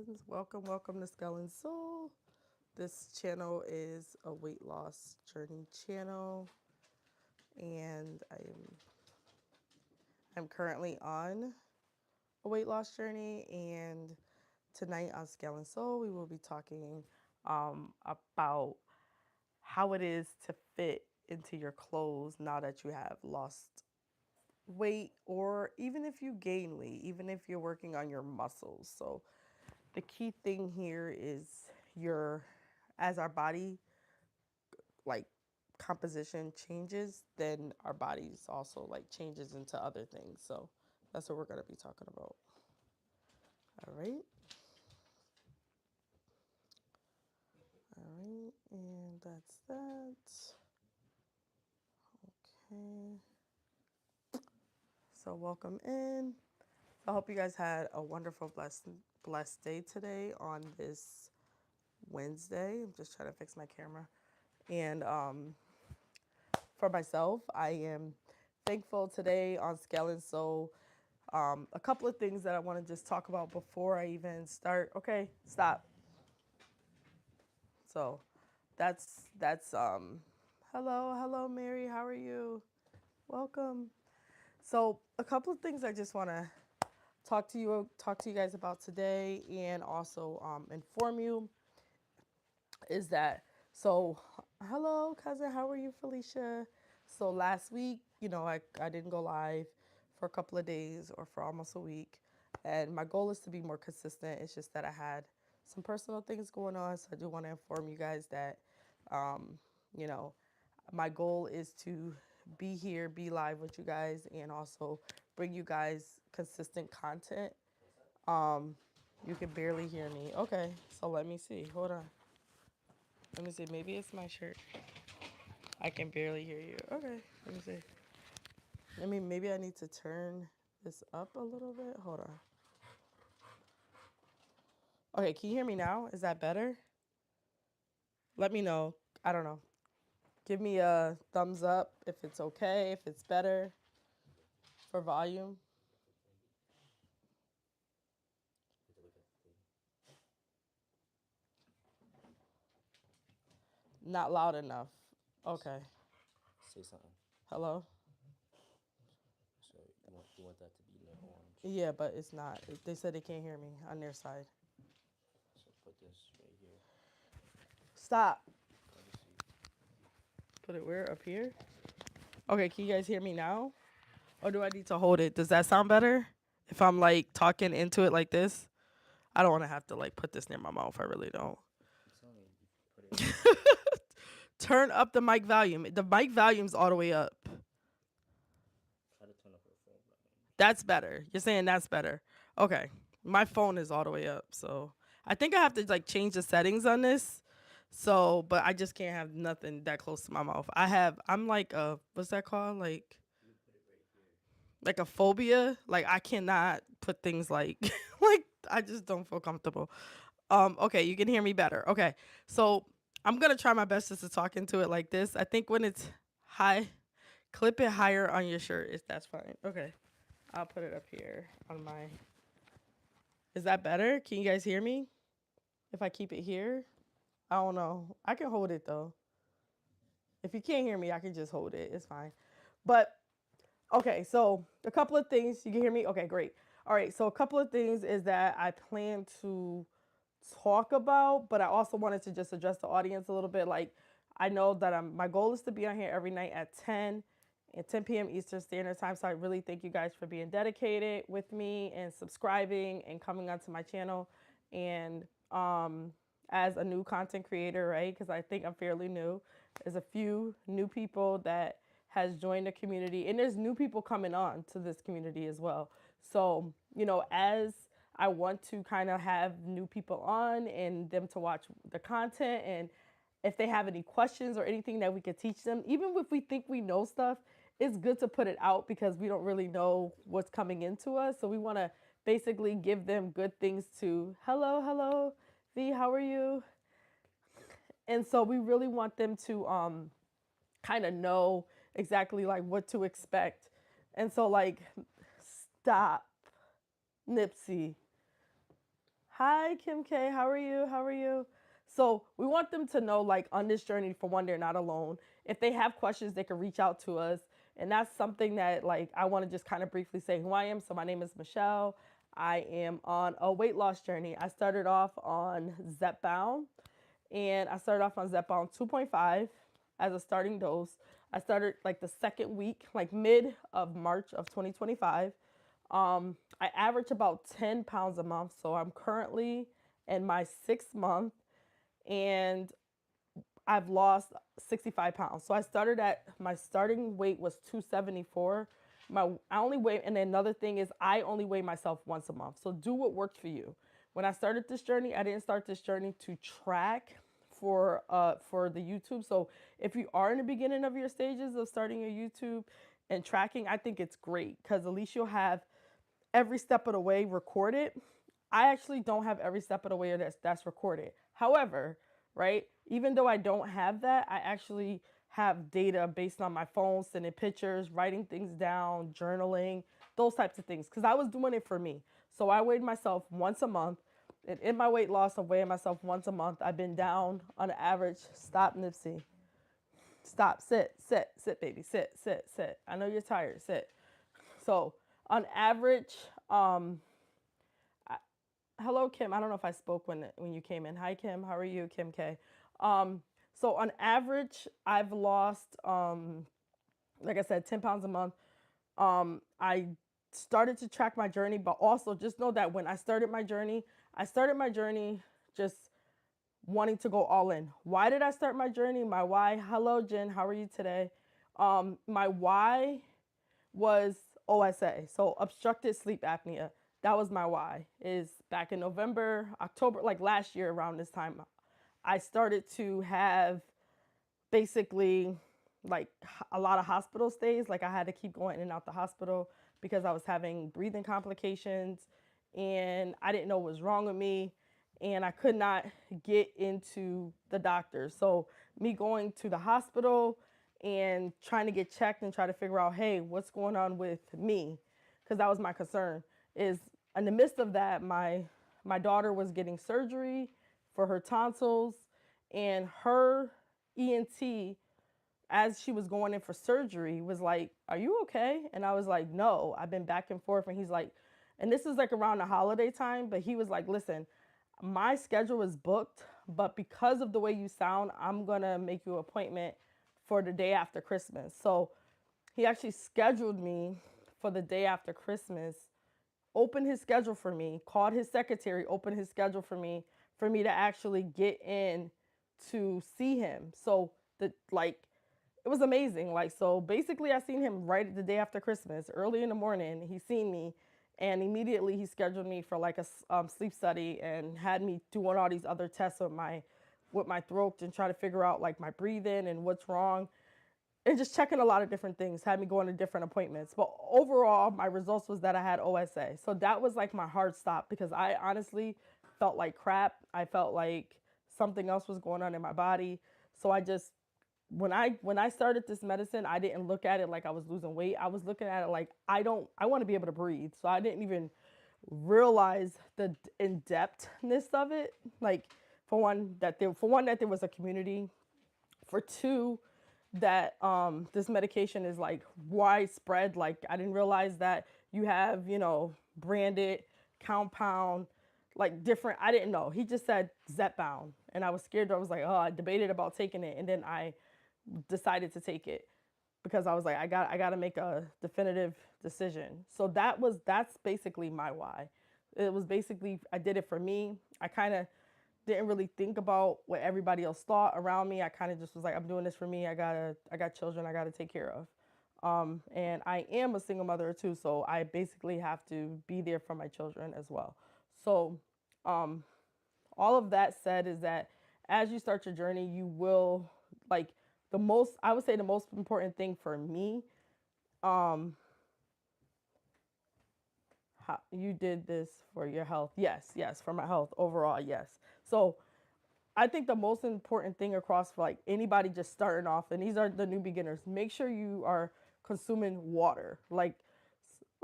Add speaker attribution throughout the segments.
Speaker 1: Skeletons. Welcome to Skeleton Soul. This channel is a weight loss journey channel, and I'm currently on a weight loss journey. And tonight on Skeleton Soul, we will be talking about how it is to fit into your clothes now that you have lost weight, or even if you gain weight, even if you're working on your muscles. So the key thing here is your as our body like composition changes, then our bodies also like changes into other things. So that's what we're going to be talking about. All right. All right. And that's that. Okay. So welcome in. I hope you guys had a wonderful, blessed day today on this Wednesday. I'm just trying to fix my camera. And for myself, I am thankful today on Skeleton Soul. A couple of things that I want to just talk about before I even start. Okay, stop. So that's hello Mary, how are you? Welcome. So a couple of things I just want to talk to you guys about today, and also inform you is that so hello cousin, how are you, Felicia? So last week, I didn't go live for a couple of days or for almost a week, and my goal is to be more consistent. It's just that I had some personal things going on, so I do want to inform you guys that um, you know my goal is to be here, be live with you guys, and also bring you guys consistent content. um, you can barely hear me. Okay, so let me see, hold on. Let me see. Maybe it's my shirt. I can barely hear you. Okay. Let me see. Maybe I need to turn this up a little bit. Hold on. Okay. Can you hear me now? Is that better? Let me know. I don't know. Give me a thumbs up if it's okay, if it's better for volume. Not loud enough. Okay.
Speaker 2: Say something.
Speaker 1: Hello?
Speaker 2: So you want that to be in the orange.
Speaker 1: Yeah, but it's not. They said they can't hear me on their side.
Speaker 2: So put this right here.
Speaker 1: Stop.
Speaker 2: Let me see.
Speaker 1: Put it where? Up here? Okay. Can you guys hear me now? Or do I need to hold it? Does that sound better? If I'm like talking into it like this? I don't want to have to like put this near my mouth. I really don't.
Speaker 2: I'm telling you, you put it.
Speaker 1: Turn up the mic volume. The mic volume's all the way up.
Speaker 2: Try to turn up your phone volume.
Speaker 1: That's better. You're saying that's better. Okay. My phone is all the way up. So I think I have to like change the settings on this. So, but I just can't have nothing that close to my mouth. I'm like what's that called?
Speaker 2: You put it right here.
Speaker 1: Like a phobia. Like I cannot put things like, like I just don't feel comfortable. Okay, you can hear me better. Okay. So I'm gonna try my best just to talk into it like this. I think when it's high, clip it higher on your shirt if that's fine. Okay. I'll put it up here on my. Is that better? Can you guys hear me? If I keep it here? I don't know. I can hold it though. If you can't hear me, I can just hold it. It's fine. But okay, so a couple of things. You can hear me? Okay, great. All right, so a couple of things is that I plan to talk about, but I also wanted to just address the audience a little bit. Like, I know that my goal is to be on here every night at 10 p.m. Eastern Standard Time. So I really thank you guys for being dedicated with me and subscribing and coming onto my channel. And as a new content creator, right? Because I think I'm fairly new. There's a few new people that has joined the community, and there's new people coming on to this community as well. So, as I want to kind of have new people on and them to watch the content, and if they have any questions or anything that we could teach them, even if we think we know stuff, it's good to put it out because we don't really know what's coming into us. So we want to basically give them good things to hello, V, how are you? And so we really want them to kind of know exactly like what to expect. And so like stop, Nipsey. Hi, Kim K. How are you? How are you? So we want them to know, like, on this journey, for one, they're not alone. If they have questions, they can reach out to us. And that's something that, like, I want to just kind of briefly say who I am. So my name is Michelle. I am on a weight loss journey. I started off on Zepbound, and I started off on Zepbound 2.5 as a starting dose. I started like the second week, like mid of March of 2025. I average about 10 pounds a month. So I'm currently in my 6th month, and I've lost 65 pounds. So I started at my starting weight was 274. I only weigh, and another thing is I only weigh myself once a month. So do what works for you. When I started this journey, I didn't start this journey to track for the YouTube. So if you are in the beginning of your stages of starting your YouTube and tracking, I think it's great because at least you'll have every step of the way recorded. I actually don't have every step of the way that's recorded. However, right, even though I don't have that, I actually have data based on my phone, sending pictures, writing things down, journaling, those types of things. Because I was doing it for me. So I weighed myself once a month. And in my weight loss of weighing myself once a month, I've been down on average. Stop, Nipsey. Stop, sit, baby, sit. I know you're tired, sit. So on average, hello, Kim. I don't know if I spoke when you came in. Hi, Kim. How are you, Kim K? So on average, I've lost, like I said, 10 pounds a month. I started to track my journey, but also just know that when I started my journey just wanting to go all in. Why did I start my journey? My why. Hello, Jen. How are you today? My why was OSA, so obstructed sleep apnea. That was my why. Is back in November, October, like last year around this time, I started to have basically like a lot of hospital stays. Like I had to keep going in and out the hospital because I was having breathing complications and I didn't know what was wrong with me and I could not get into the doctor. So me going to the hospital and trying to get checked and try to figure out, hey, what's going on with me? Because that was my concern. Is in the midst of that, my daughter was getting surgery for her tonsils, and her ENT, as she was going in for surgery, was like, "Are you okay?" And I was like, "No, I've been back and forth." And he's like, and this is like around the holiday time, but he was like, "Listen, my schedule is booked, but because of the way you sound, I'm gonna make you an appointment for the day after Christmas." So he actually scheduled me for the day after Christmas, opened his schedule for me, called his secretary, opened his schedule for me to actually get in to see him. So the like it was amazing. Like, so basically I seen him right the day after Christmas, early in the morning. He seen me and immediately he scheduled me for like a sleep study and had me doing all these other tests with my throat and try to figure out like my breathing and what's wrong and just checking a lot of different things, had me going to different appointments. But overall, my results was that I had OSA. So that was like my hard stop because I honestly felt like crap. I felt like something else was going on in my body. So I just when I started this medicine, I didn't look at it like I was losing weight. I was looking at it like I want to be able to breathe. So I didn't even realize the in depthness of it. Like for one that there was a community, for two that this medication is like widespread. Like I didn't realize that you have, branded compound, like different. I didn't know. He just said Zepbound, and I was scared. I was like, oh, I debated about taking it, and then I decided to take it because I was like, I got to make a definitive decision. So that's basically my why. It was basically I did it for me. I kind of didn't really think about what everybody else thought around me. I kind of just was like, I'm doing this for me. I got children I got to take care of. And I am a single mother too, so I basically have to be there for my children as well. So, all of that said is that as you start your journey, you will like I would say the most important thing for me, how you did this for your health. Yes, for my health overall, yes. So I think the most important thing across for like anybody just starting off, and these are the new beginners, make sure you are consuming water.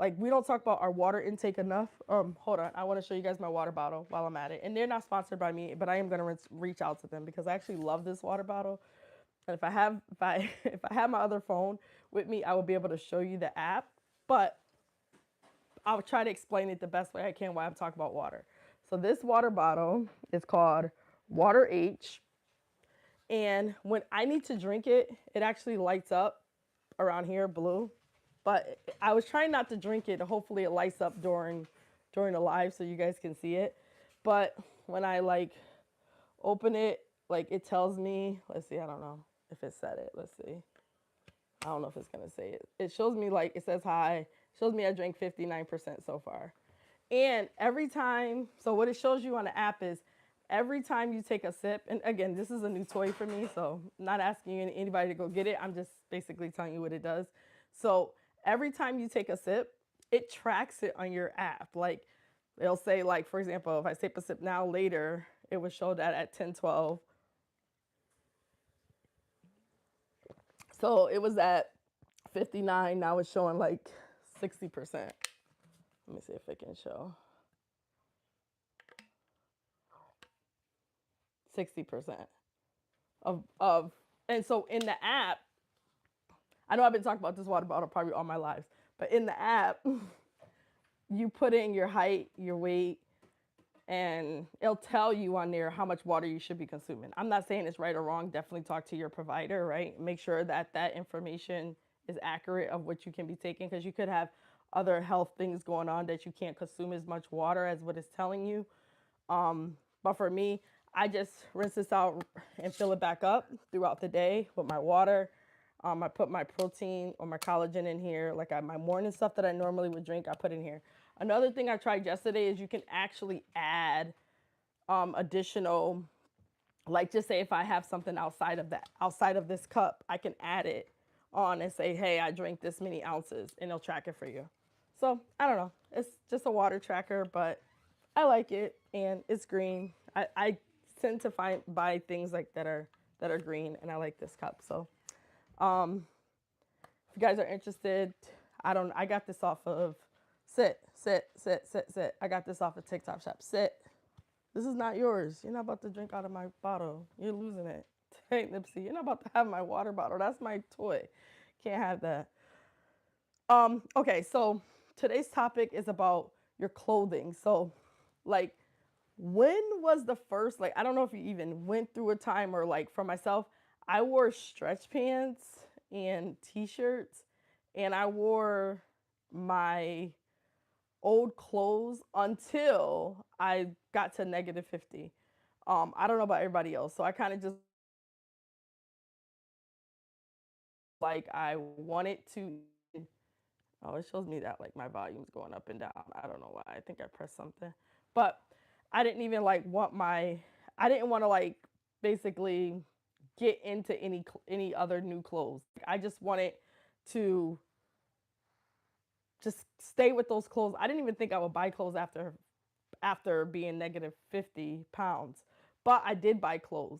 Speaker 1: like we don't talk about our water intake enough. Hold on, I want to show you guys my water bottle while I'm at it. And they're not sponsored by me, but I am gonna reach out to them because I actually love this water bottle. And if I if I have my other phone with me, I will be able to show you the app. But I'll try to explain it the best way I can while I'm talking about water. So this water bottle is called Water H, and when I need to drink it, it actually lights up around here blue. But I was trying not to drink it. Hopefully, it lights up during the live so you guys can see it. But when I like open it, like it tells me. Let's see. I don't know if it said it. Let's see. I don't know if it's gonna say it. It shows me like it says hi. Shows me I drank 59% so far. And every time, so what it shows you on the app is every time you take a sip, and again, this is a new toy for me, so I'm not asking you anybody to go get it. I'm just basically telling you what it does. So every time you take a sip, it tracks it on your app. Like it'll say, like, for example, if I take a sip now later, it would show that at 10:12. So it was at 59. Now it's showing like 60%. Let me see if it can show 60% of and so in the app, I know I've been talking about this water bottle probably all my lives, but in the app, you put in your height, your weight, and it'll tell you on there how much water you should be consuming. I'm not saying it's right or wrong. Definitely talk to your provider, right? Make sure that that information is accurate of what you can be taking because you could have other health things going on that you can't consume as much water as what it's telling you. But for me, I just rinse this out and fill it back up throughout the day with my water. I put my protein or my collagen in here, like my morning stuff that I normally would drink, I put in here. Another thing I tried yesterday is you can actually add additional, like just say if I have something outside of this cup, I can add it on and say, hey, I drank this many ounces, and it'll track it for you. So I don't know. It's just a water tracker, but I like it and it's green. I tend to buy things like that are green, and I like this cup. So if you guys are interested, I got this off of sit. I got this off of TikTok shop. Sit. This is not yours. You're not about to drink out of my bottle. You're losing it. Hey, Nipsey, you're not about to have my water bottle. That's my toy. Can't have that. Okay, so today's topic is about your clothing. So, like, when was the first, like, I don't know if you even went through a time or, like, for myself, I wore stretch pants and t-shirts, and I wore my old clothes until I got to negative 50. I don't know about everybody else, so I kind of just like I wanted to. Oh, it shows me that like my volume's going up and down. I don't know why. I think I pressed something, but I didn't even like want my. I didn't want to like basically get into any other new clothes. I just wanted to just stay with those clothes. I didn't even think I would buy clothes after being negative 50 pounds, but I did buy clothes.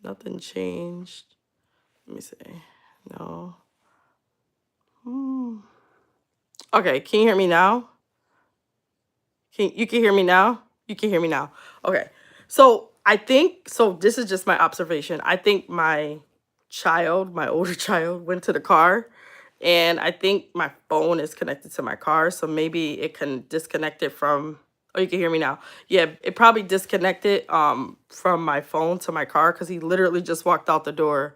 Speaker 1: Nothing changed. Let me see. No. Hmm. Okay, can you hear me now? You can hear me now? You can hear me now. Okay. So I think so this is just my observation. I think my child, my older child, went to the car, and I think my phone is connected to my car. So maybe it can disconnect it from, oh, you can hear me now. Yeah, it probably disconnected from my phone to my car because he literally just walked out the door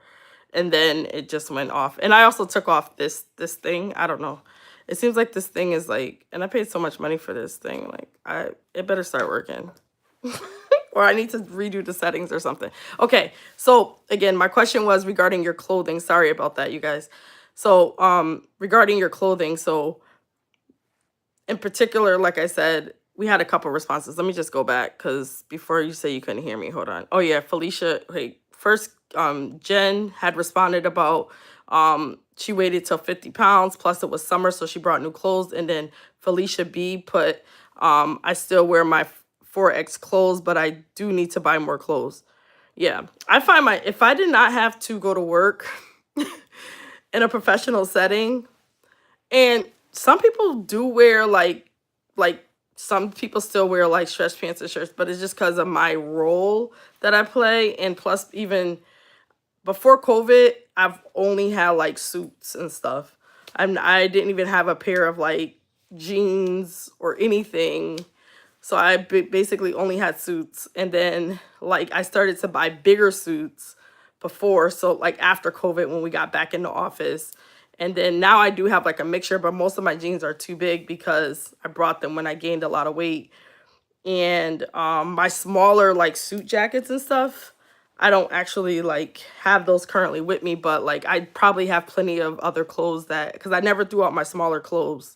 Speaker 1: and then it just went off. And I also took off this thing. I don't know. It seems like this thing is like, and I paid so much money for this thing. Like, it better start working, or I need to redo the settings or something. Okay, so again, my question was regarding your clothing. Sorry about that, you guys. So, regarding your clothing, so in particular, like I said, we had a couple responses. Let me just go back because before you say you couldn't hear me, hold on. Oh yeah, Felicia. Wait, first, Jen had responded about she waited till 50 pounds. Plus, it was summer, so she brought new clothes. And then Felicia B put, I still wear my 4X clothes, but I do need to buy more clothes. Yeah, I find my if I did not have to go to work in a professional setting, and some people do wear like some people still wear like stretch pants and shirts, but it's just because of my role that I play. And plus, even before COVID, I've only had like suits and stuff. I didn't even have a pair of like jeans or anything. So I basically only had suits. And then like I started to buy bigger suits before. So like after COVID, when we got back in the office. And then now I do have like a mixture, but most of my jeans are too big because I brought them when I gained a lot of weight. And my smaller like suit jackets and stuff, I don't actually like have those currently with me, but like I probably have plenty of other clothes that, because I never threw out my smaller clothes.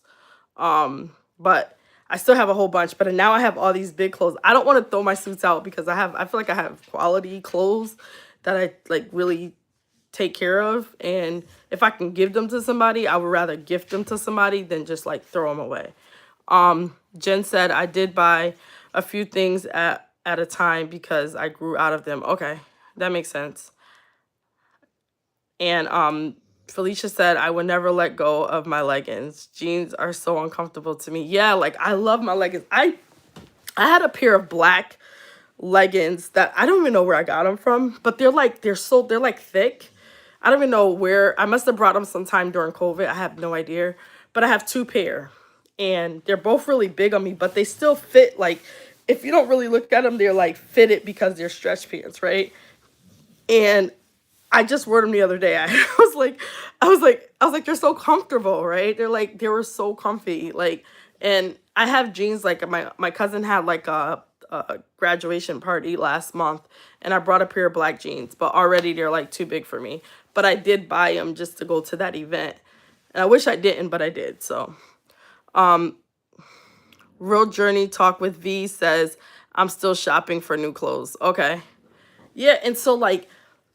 Speaker 1: But I still have a whole bunch, but now I have all these big clothes. I don't want to throw my suits out because I feel like I have quality clothes that I like really take care of. And if I can give them to somebody, I would rather gift them to somebody than just like throw them away. Jen said I did buy a few things at a time because I grew out of them. Okay, that makes sense. And Felicia said I would never let go of my leggings. Jeans are so uncomfortable to me. Yeah, like I love my leggings. I had a pair of black leggings that I don't even know where I got them from, but they're like thick. I don't even know where. I must have brought them sometime during COVID. I have no idea. But I have two pair, and they're both really big on me, but they still fit. Like if you don't really look at them, they're like fitted because they're stretch pants, right? And I just wore them the other day. I was like, they're so comfortable, right? They were so comfy. Like, and I have jeans. Like my cousin had like a graduation party last month, and I brought a pair of black jeans, but already they're like too big for me. But I did buy them just to go to that event, and I wish I didn't, but I did. So, Real Journey Talk with V says I'm still shopping for new clothes. Okay. Yeah, and so like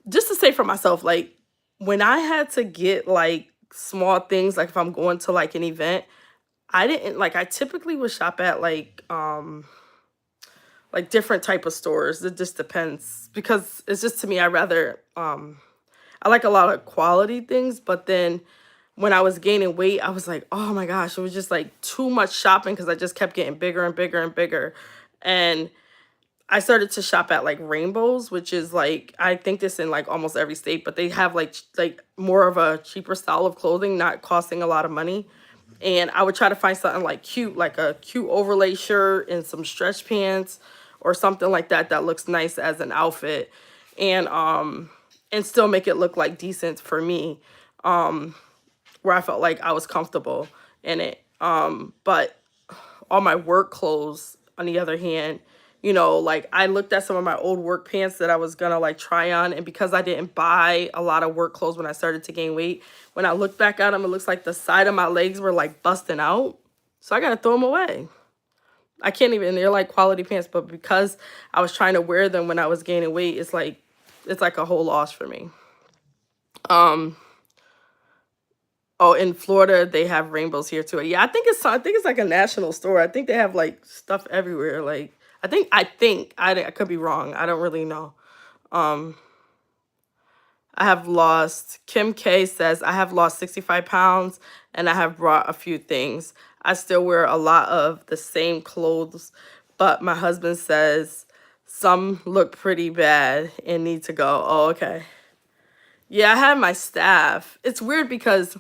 Speaker 1: just to say for myself, like when I had to get like small things, like if I'm going to like an event, I didn't like I typically would shop at like different type of stores. It just depends because it's just to me I rather I like a lot of quality things, but then when I was gaining weight, I was like, oh my gosh, it was just like too much shopping because I just kept getting bigger and bigger and bigger. And I started to shop at like Rainbows, which is like I think this in like almost every state, but they have like more of a cheaper style of clothing, not costing a lot of money. And I would try to find something like cute, like a cute overlay shirt and some stretch pants or something like that that looks nice as an outfit, and still make it look like decent for me, where I felt like I was comfortable in it. But all my work clothes, on the other hand, like I looked at some of my old work pants that I was gonna like try on, and because I didn't buy a lot of work clothes when I started to gain weight, when I look back at them, it looks like the side of my legs were like busting out. So I gotta throw them away. I can't even, they're like quality pants, but because I was trying to wear them when I was gaining weight, it's like a whole loss for me. Um, Oh, in Florida, they have rainbows here too. Yeah, I think it's like a national store. I think they have like stuff everywhere. Like I could be wrong. I don't really know. Um, I have lost. Kim K says I have lost 65 pounds and I have brought a few things. I still wear a lot of the same clothes, but my husband says some look pretty bad and need to go. Oh, okay. Yeah, I had my staff. It's weird because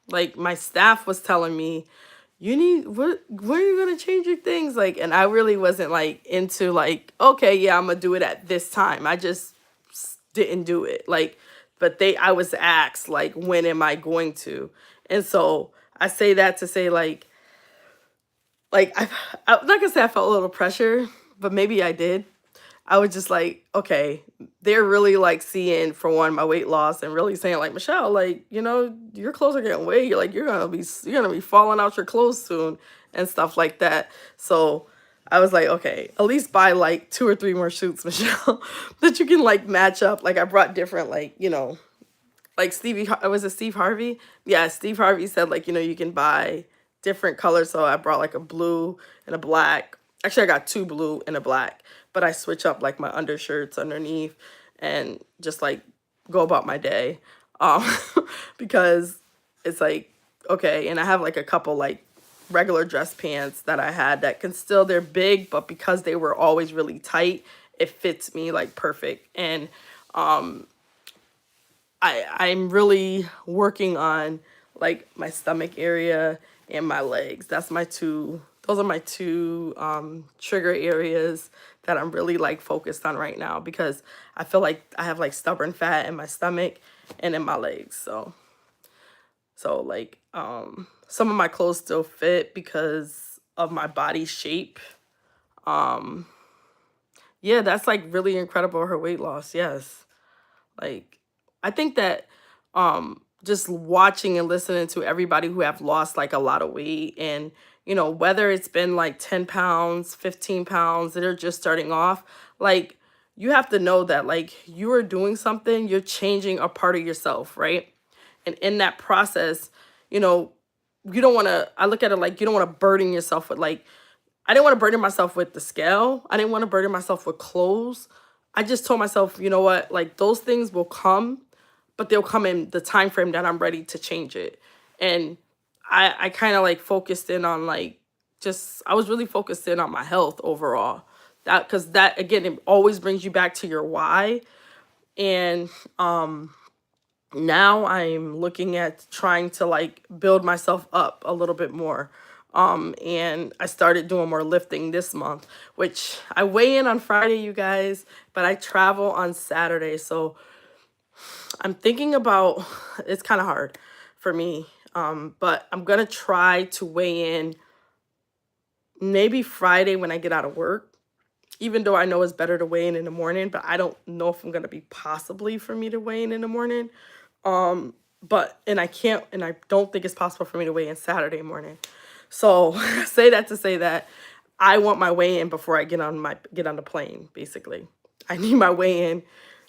Speaker 1: like my staff was telling me, you need what when are you gonna change your things? Like, and I really wasn't like into like, okay, yeah, I'm gonna do it at this time. I just didn't do it. Like, but I was asked like when am I going to? And so I say that to say I'm not gonna say I felt a little pressure, but maybe I did. I was just like, okay, they're really like seeing for one my weight loss and really saying like, Michelle, like, your clothes are getting way. You're gonna be falling out your clothes soon and stuff like that. So I was like, okay, at least buy like two or three more shoots, Michelle, that you can like match up. Like I brought different like was it Steve Harvey? Yeah, Steve Harvey said like, you can buy different colors. So I brought like a blue and a black. Actually, I got two blue and a black, but I switch up like my undershirts underneath and just like go about my day. Um, because it's like, okay, and I have like a couple like regular dress pants that I had that can still, they're big, but because they were always really tight, it fits me like perfect. And um I'm really working on like my stomach area and my legs. Those are my two trigger areas that I'm really like focused on right now because I feel like I have like stubborn fat in my stomach and in my legs. So like some of my clothes still fit because of my body shape. Um yeah, that's like really incredible, her weight loss. Yes. Like, I think that just watching and listening to everybody who have lost like a lot of weight and whether it's been like 10 pounds, 15 pounds that are just starting off, like you have to know that like you are doing something, you're changing a part of yourself, right? And in that process, you know, you don't want to, I look at it like you don't want to burden yourself with like I didn't want to burden myself with the scale. I didn't want to burden myself with clothes. I just told myself, you know what, like those things will come, but they'll come in the time frame that I'm ready to change it. And I kind of like focused in on like just I was really focused in on my health overall. That because that again it always brings you back to your why. And now I'm looking at trying to like build myself up a little bit more. And I started doing more lifting this month, which I weigh in on Friday, you guys, but I travel on Saturday. So I'm thinking about it's kind of hard for me. But I'm gonna try to weigh in maybe Friday when I get out of work, even though I know it's better to weigh in the morning, but I don't know if I'm gonna be possibly for me to weigh in the morning. Um, but and I can't and I don't think it's possible for me to weigh in Saturday morning. So I say that to say that I want my weigh in before I get on the plane, basically. I need my weigh in.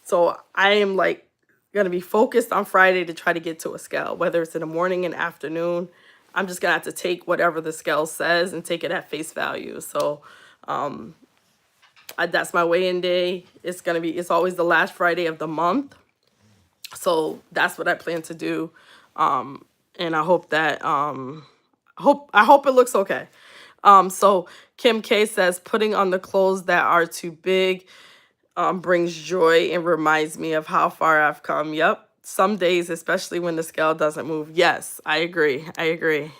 Speaker 1: So I am like gonna be focused on Friday to try to get to a scale, whether it's in the morning and afternoon. I'm just gonna have to take whatever the scale says and take it at face value. So that's my weigh-in day. It's always the last Friday of the month. So that's what I plan to do. And I hope that I hope it looks okay. So Kim K says putting on the clothes that are too big brings joy and reminds me of how far I've come. Yep. Some days, especially when the scale doesn't move. Yes, I agree. I agree.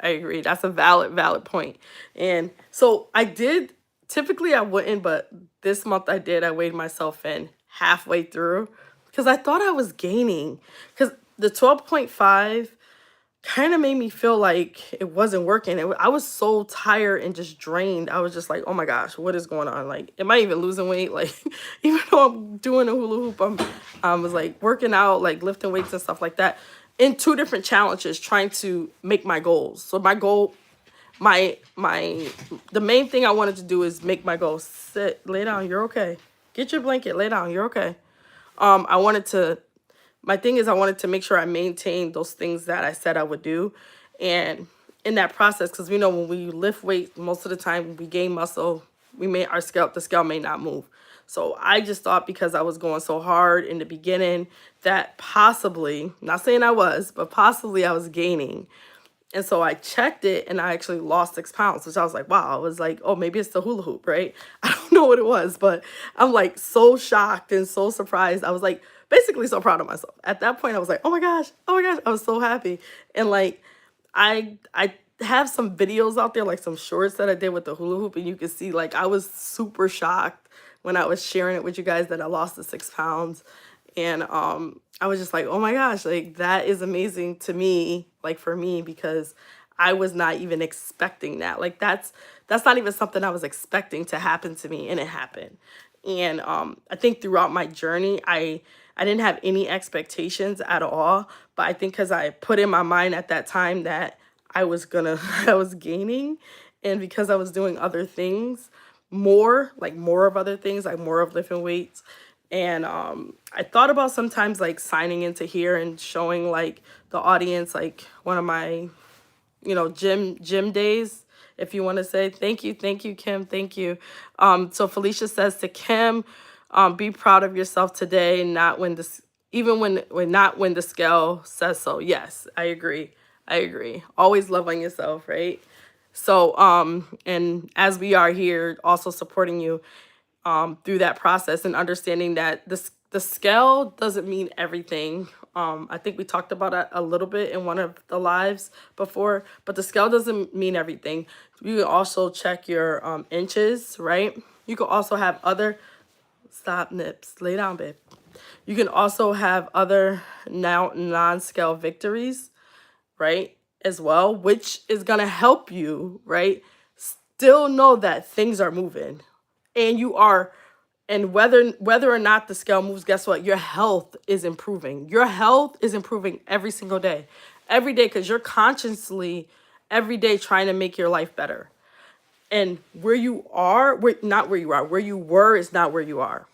Speaker 1: I agree. That's a valid point. And so I did, typically I wouldn't, but this month I did. I weighed myself in halfway through because I thought I was gaining. Because the 12.5 kind of made me feel like it wasn't working. I was so tired and just drained. I was just like, oh my gosh, what is going on? Like, am I even losing weight? Like, even though I'm doing a hula hoop, I was like working out, like lifting weights and stuff like that in two different challenges, trying to make my goals. So my goal, the main thing I wanted to do is make my goal. Sit, lay down, you're okay. Get your blanket, lay down, you're okay. I wanted to my thing is I wanted to make sure I maintained those things that I said I would do. And in that process, because we know when we lift weight, most of the time we gain muscle, we may our scale the scale may not move. So I just thought because I was going so hard in the beginning that possibly, not saying I was, but possibly I was gaining. And so I checked it and I actually lost 6 pounds, which I was like, wow. I was like, oh, maybe it's the hula hoop, right? I don't know what it was, but I'm like so shocked and so surprised. I was like basically so proud of myself. At that point, I was like, oh my gosh, I was so happy. And like I have some videos out there, like some shorts that I did with the hula hoop, and you can see like I was super shocked when I was sharing it with you guys that I lost the 6 pounds. And I was just like, oh my gosh, like that is amazing to me, like for me, because I was not even expecting that. Like that's not even something I was expecting to happen to me, and it happened. And I think throughout my journey, I didn't have any expectations at all, but I think because I put in my mind at that time that I was gonna I was gaining, and because I was doing other things more, like more of other things, like more of lifting weights. And I thought about sometimes like signing into here and showing like the audience like one of my, gym days, if you want to say. Thank you, Kim, thank you. So Felicia says to Kim, be proud of yourself today, not when this, even when not when the scale says so. Yes, I agree, always love on yourself, right? So and as we are here also supporting you through that process and understanding that the scale doesn't mean everything. I think we talked about it a little bit in one of the lives before, but the scale doesn't mean everything. You can also check your inches, right? You can also have other, stop nips, lay down, babe. You can also have other now non-scale victories, right? As well, which is gonna help you, right? Still know that things are moving and you are, and whether or not the scale moves, guess what? Your health is improving. Your health is improving every day, because you're consciously every day trying to make your life better. And where you are, not where you are, where you were is not where you are,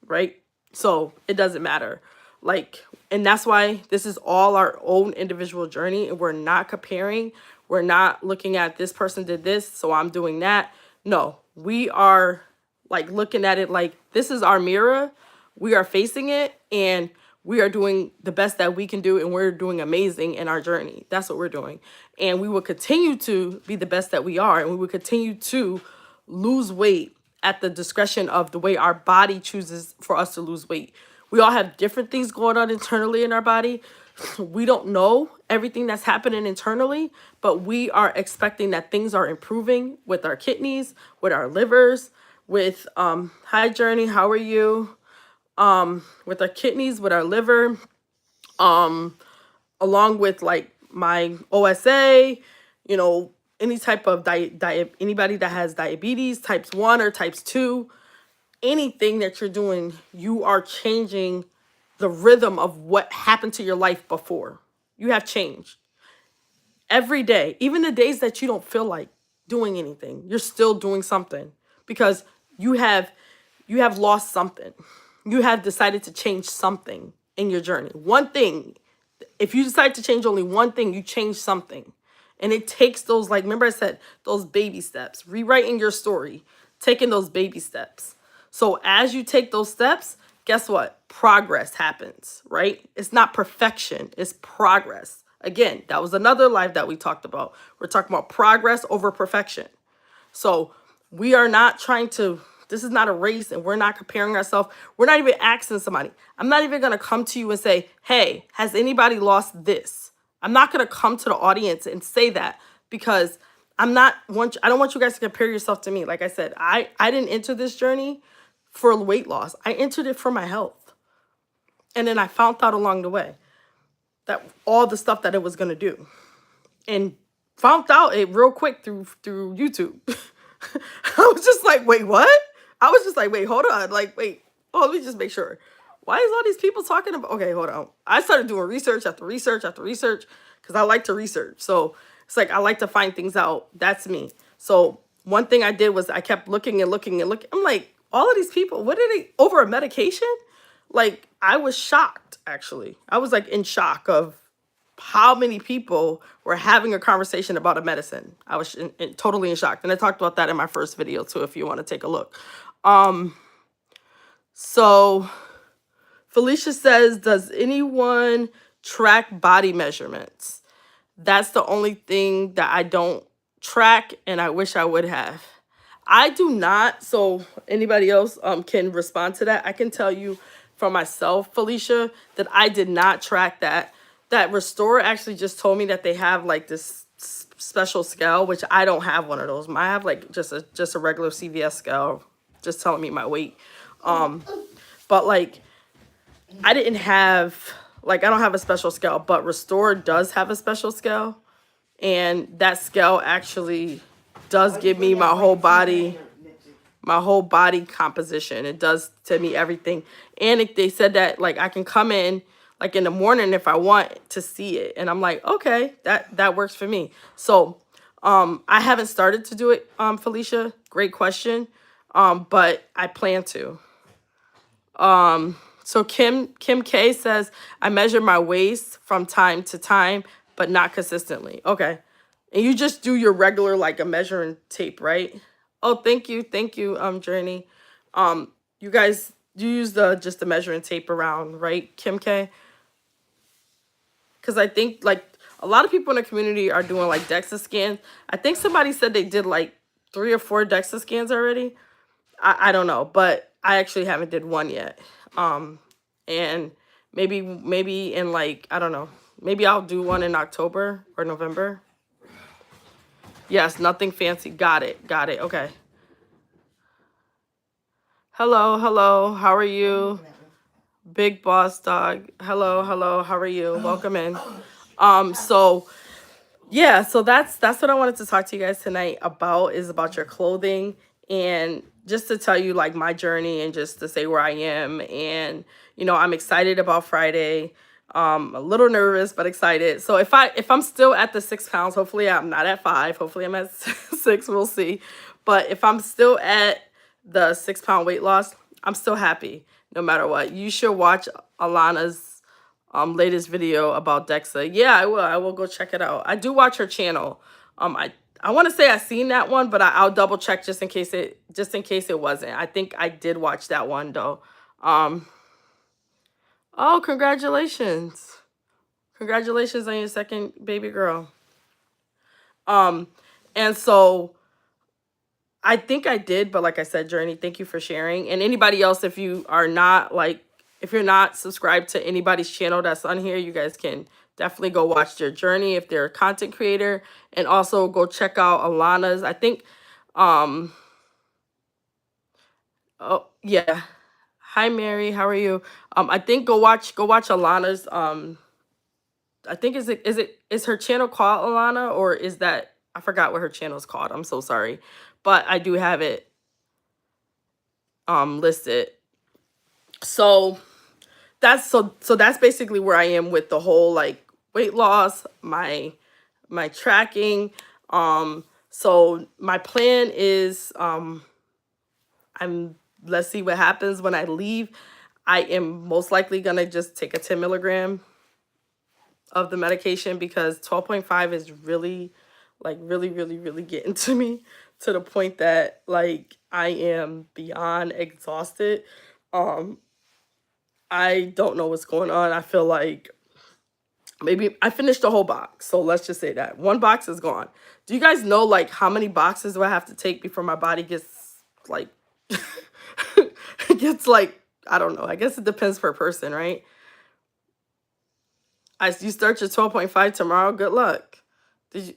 Speaker 1: right? So it doesn't matter. Like, and that's why this is all our own individual journey, and we're not comparing. We're not looking at this person did this, so I'm doing that. No, we are like looking at it like this is our mirror. We are facing it, and we are doing the best that we can do, and we're doing amazing in our journey. That's what we're doing. And we will continue to be the best that we are, and we will continue to lose weight at the discretion of the way our body chooses for us to lose weight. We all have different things going on internally in our body. We don't know everything that's happening internally, but we are expecting that things are improving with our kidneys, with our livers, with hi Journey, how are you? With our kidneys, with our liver, along with like my OSA, any type of anybody that has diabetes, types 1 or types 2, anything that you're doing, you are changing the rhythm of what happened to your life before. You have changed every day, even the days that you don't feel like doing anything, you're still doing something because you have lost something. You have decided to change something in your journey. One thing, if you decide to change only one thing, you change something. And it takes those, like, remember I said, those baby steps, rewriting your story, taking those baby steps. So as you take those steps, guess what? Progress happens, right? It's not perfection, it's progress. Again, that was another live that we talked about. We're talking about progress over perfection. So we are not trying to, this is not a race, and we're not comparing ourselves. We're not even asking somebody. I'm not even going to come to you and say, hey, has anybody lost this? I'm not going to come to the audience and say that because I don't want you guys to compare yourself to me. Like I said, I didn't enter this journey for weight loss. I entered it for my health. And then I found out along the way that all the stuff that it was going to do, and found out it real quick through YouTube. I was just like, wait, what? I was just like, wait, hold on. Like, wait, let me just make sure. Why is all these people talking about, okay, hold on. I started doing research after research after research because I like to research. So it's like, I like to find things out. That's me. So one thing I did was I kept looking and looking and looking. I'm like, all of these people, what are they, over a medication? like I was shocked actually. I was like in shock of how many people were having a conversation about a medicine. I was totally in shock. And I talked about that in my first video too, if you want to take a look. So Felicia says, does anyone track body measurements? That's the only thing that I don't track and I wish I would have. I do not. So anybody else can respond to that. I can tell you for myself, Felicia, that I did not track that. That Restore actually just told me that they have like this special scale, which I don't have one of those. I have like just a regular CVS scale, just telling me my weight. But like I didn't have like I don't have a special scale, but Restore does have a special scale, and that scale actually does give me my whole body composition. It does to me everything. And they said that like I can come in like in the morning if I want to see it. And I'm like, okay, that works for me. So I haven't started to do it, Felicia. Great question. But I plan to. So Kim K says, I measure my waist from time to time, but not consistently. Okay. And you just do your regular like a measuring tape, right? Oh, thank you, Journey. You guys, you use just the measuring tape around, right, Kim K? Because I think like a lot of people in the community are doing like DEXA scans. I think somebody said they did like 3 or 4 DEXA scans already. I don't know, but I actually haven't did one yet. And maybe in like, I don't know, maybe I'll do one in October or November. Yes, nothing fancy. Got it. Okay. Hello. How are you? Big boss dog. Hello. How are you? Welcome in. So yeah, so that's what I wanted to talk to you guys tonight about, is about your clothing, and just to tell you like my journey and just to say where I am. And I'm excited about Friday. A little nervous but excited. So if I'm still at the 6 pounds, hopefully I'm not at 5, hopefully I'm at 6, we'll see. But if I'm still at the 6-pound weight loss, I'm still happy no matter what. You should watch Alana's latest video about DEXA. Yeah, I will go check it out. I do watch her channel. I want to say I seen that one, but I'll double check just in case it wasn't. I think I did watch that one though. Oh, congratulations. Congratulations on your second baby girl. And so I think I did, but like I said, Journey, thank you for sharing. And anybody else, if you're not subscribed to anybody's channel that's on here, you guys can definitely go watch their journey if they're a content creator, and also go check out Alana's. I think, oh yeah. Hi Mary, how are you? I think go watch Alana's. I think is her channel called Alana, or is that, I forgot what her channel is called. I'm so sorry, but I do have it listed. So that's basically where I am with the whole like weight loss, my tracking. So my plan is let's see what happens when I leave. I am most likely gonna just take a 10 milligram of the medication, because 12.5 is really getting to me, to the point that like I am beyond exhausted. I don't know what's going on. I feel like maybe I finished the whole box. So let's just say that one box is gone. Do you guys know like how many boxes do I have to take before my body gets like gets like, I don't know. I guess it depends per person, right? You start your 12.5 tomorrow. Good luck. Did you?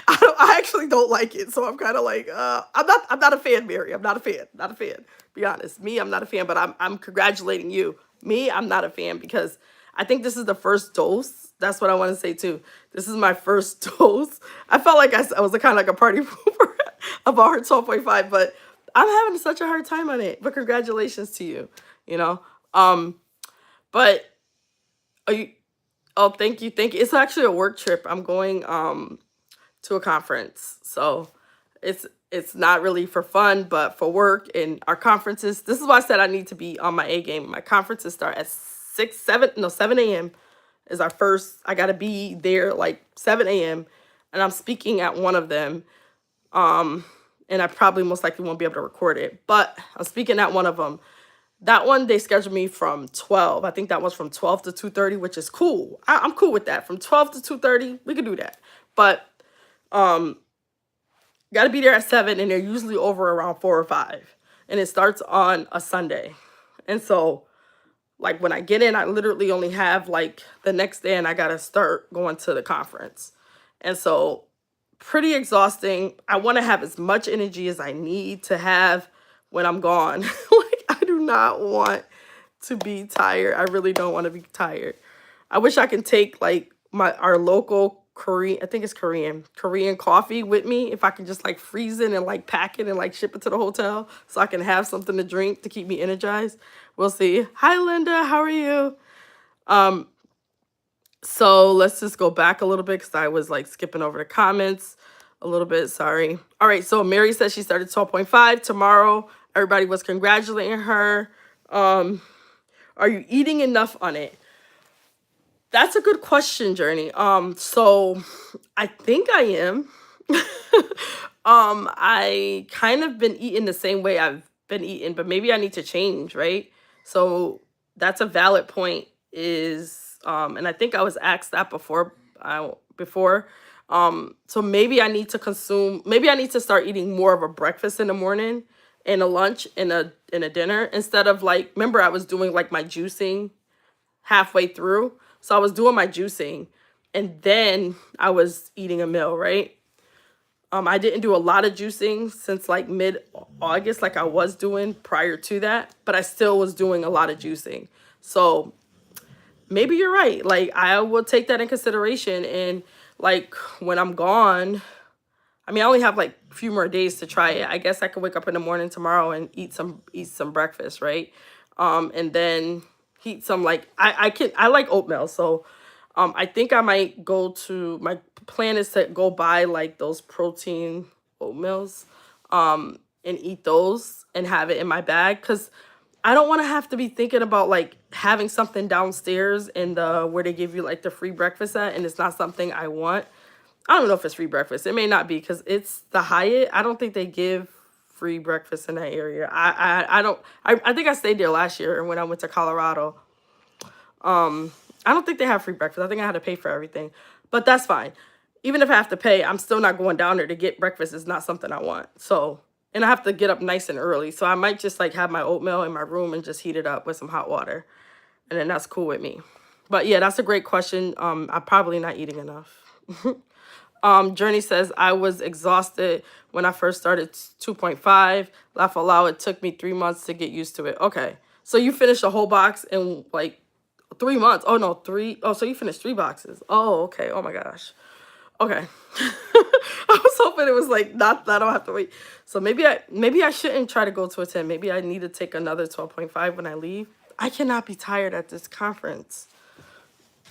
Speaker 1: I actually don't like it, so I'm kind of like, I'm not a fan, Mary. I'm not a fan. Be honest, me, I'm not a fan. But I'm congratulating you. Me, I'm not a fan, because I think this is the first dose. That's what I want to say too. This is my first dose. I felt like I was kind of like a party pooper about her 12.5, but I'm having such a hard time on it. But congratulations to you. But are you? Oh, thank you. It's actually a work trip. I'm going to a conference, so It's not really for fun, but for work and our conferences. This is why I said I need to be on my A game. My conferences start at 6, 7, no, 7 a.m. is our first. I got to be there like 7 a.m. and I'm speaking at one of them. Um, and I probably most likely won't be able to record it, but I'm speaking at one of them. That one they scheduled me from 12. I think that was from 12 to 2:30, which is cool. I'm cool with that. From 12 to 2:30, we could do that. But um got to be there at 7 and they're usually over around 4 or 5. And it starts on a Sunday. And so like when I get in, I literally only have like the next day and I got to start going to the conference. And so pretty exhausting. I want to have as much energy as I need to have when I'm gone. Like I do not want to be tired. I really don't want to be tired. I wish I can take like our local Korean, I think it's Korean coffee with me. If I can just like freeze it and like pack it and like ship it to the hotel so I can have something to drink to keep me energized. We'll see. Hi Linda, how are you? Um, so let's just go back a little bit because I was like skipping over the comments a little bit. Sorry. All right. So Mary said she started 12.5 tomorrow. Everybody was congratulating her. Um, are you eating enough on it? That's a good question, Journey. So I think I am. I kind of been eating the same way I've been eating, but maybe I need to change, right? So that's a valid point. And I think I was asked that before. So maybe I need to consume. Maybe I need to start eating more of a breakfast in the morning, and a lunch, and a dinner instead of like. Remember, I was doing like my juicing halfway through. So I was doing my juicing and then I was eating a meal, right? I didn't do a lot of juicing since like mid August, like I was doing prior to that, but I still was doing a lot of juicing. So maybe you're right. Like I will take that in consideration. And like when I'm gone, I mean, I only have like a few more days to try it. I guess I could wake up in the morning tomorrow and eat some breakfast, right? And then heat some like I like oatmeal, so I think I might go to my plan is to go buy like those protein oatmeals, and eat those and have it in my bag because I don't want to have to be thinking about like having something downstairs in the where they give you like the free breakfast at, and it's not something I want. I don't know if it's free breakfast. It may not be because it's the Hyatt. I don't think they give free breakfast in that area. I don't. I think I stayed there last year when I went to Colorado. I don't think they have free breakfast. I think I had to pay for everything, but that's fine. Even if I have to pay, I'm still not going down there to get breakfast. It's not something I want. So, and I have to get up nice and early. So I might just like have my oatmeal in my room and just heat it up with some hot water, and then that's cool with me. But yeah, that's a great question. I'm probably not eating enough. Journey says, I was exhausted when I first started 2.5. Laugh aloud, it took me 3 months to get used to it. Okay. So you finished a whole box in like 3 months. Oh no, three. Oh, so you finished 3 boxes. Oh, okay. Oh my gosh. Okay. I was hoping it was like not that I don't have to wait. So maybe I shouldn't try to go to a 10. Maybe I need to take another 12.5 when I leave. I cannot be tired at this conference.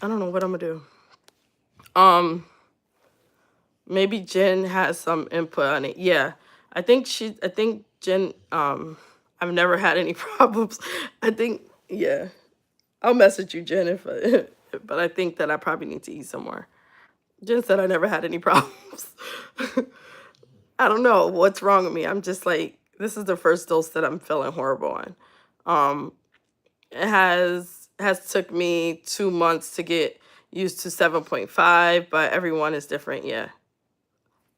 Speaker 1: I don't know what I'm gonna do. Um, Maybe Jen has some input on it. Yeah. I think Jen, I've never had any problems. I think, yeah. I'll message you, Jen, if but I think that I probably need to eat some more. Jen said I never had any problems. I don't know what's wrong with me. I'm just like, this is the first dose that I'm feeling horrible on. Um, it has took me 2 months to get used to 7.5, but everyone is different, yeah.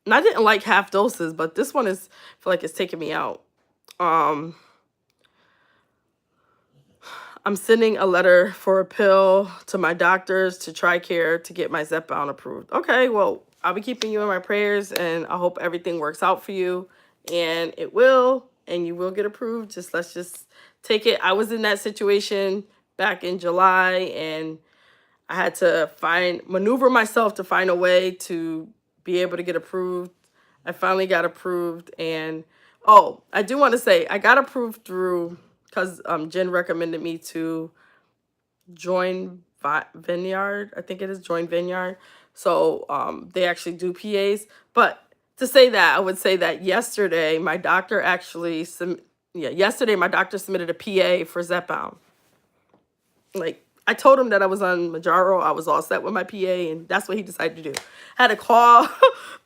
Speaker 1: And I didn't like half doses, but this one is I feel like it's taking me out. Um, I'm sending a letter for a pill to my doctors to TRICARE to get my Zepbound approved. Okay, well, I'll be keeping you in my prayers, and I hope everything works out for you, and it will, and you will get approved. Let's just take it. I was in that situation back in July, and I had to maneuver myself to find a way to be able to get approved. I finally got approved, and oh, I do want to say I got approved through because Jen recommended me to join Vineyard. I think it is Join Vineyard. So they actually do PAs, but to say that, I would say that yesterday my doctor actually yesterday my doctor submitted a PA for Zepbound. Like I told him that I was on Majaro, I was all set with my PA, and that's what he decided to do. Had to call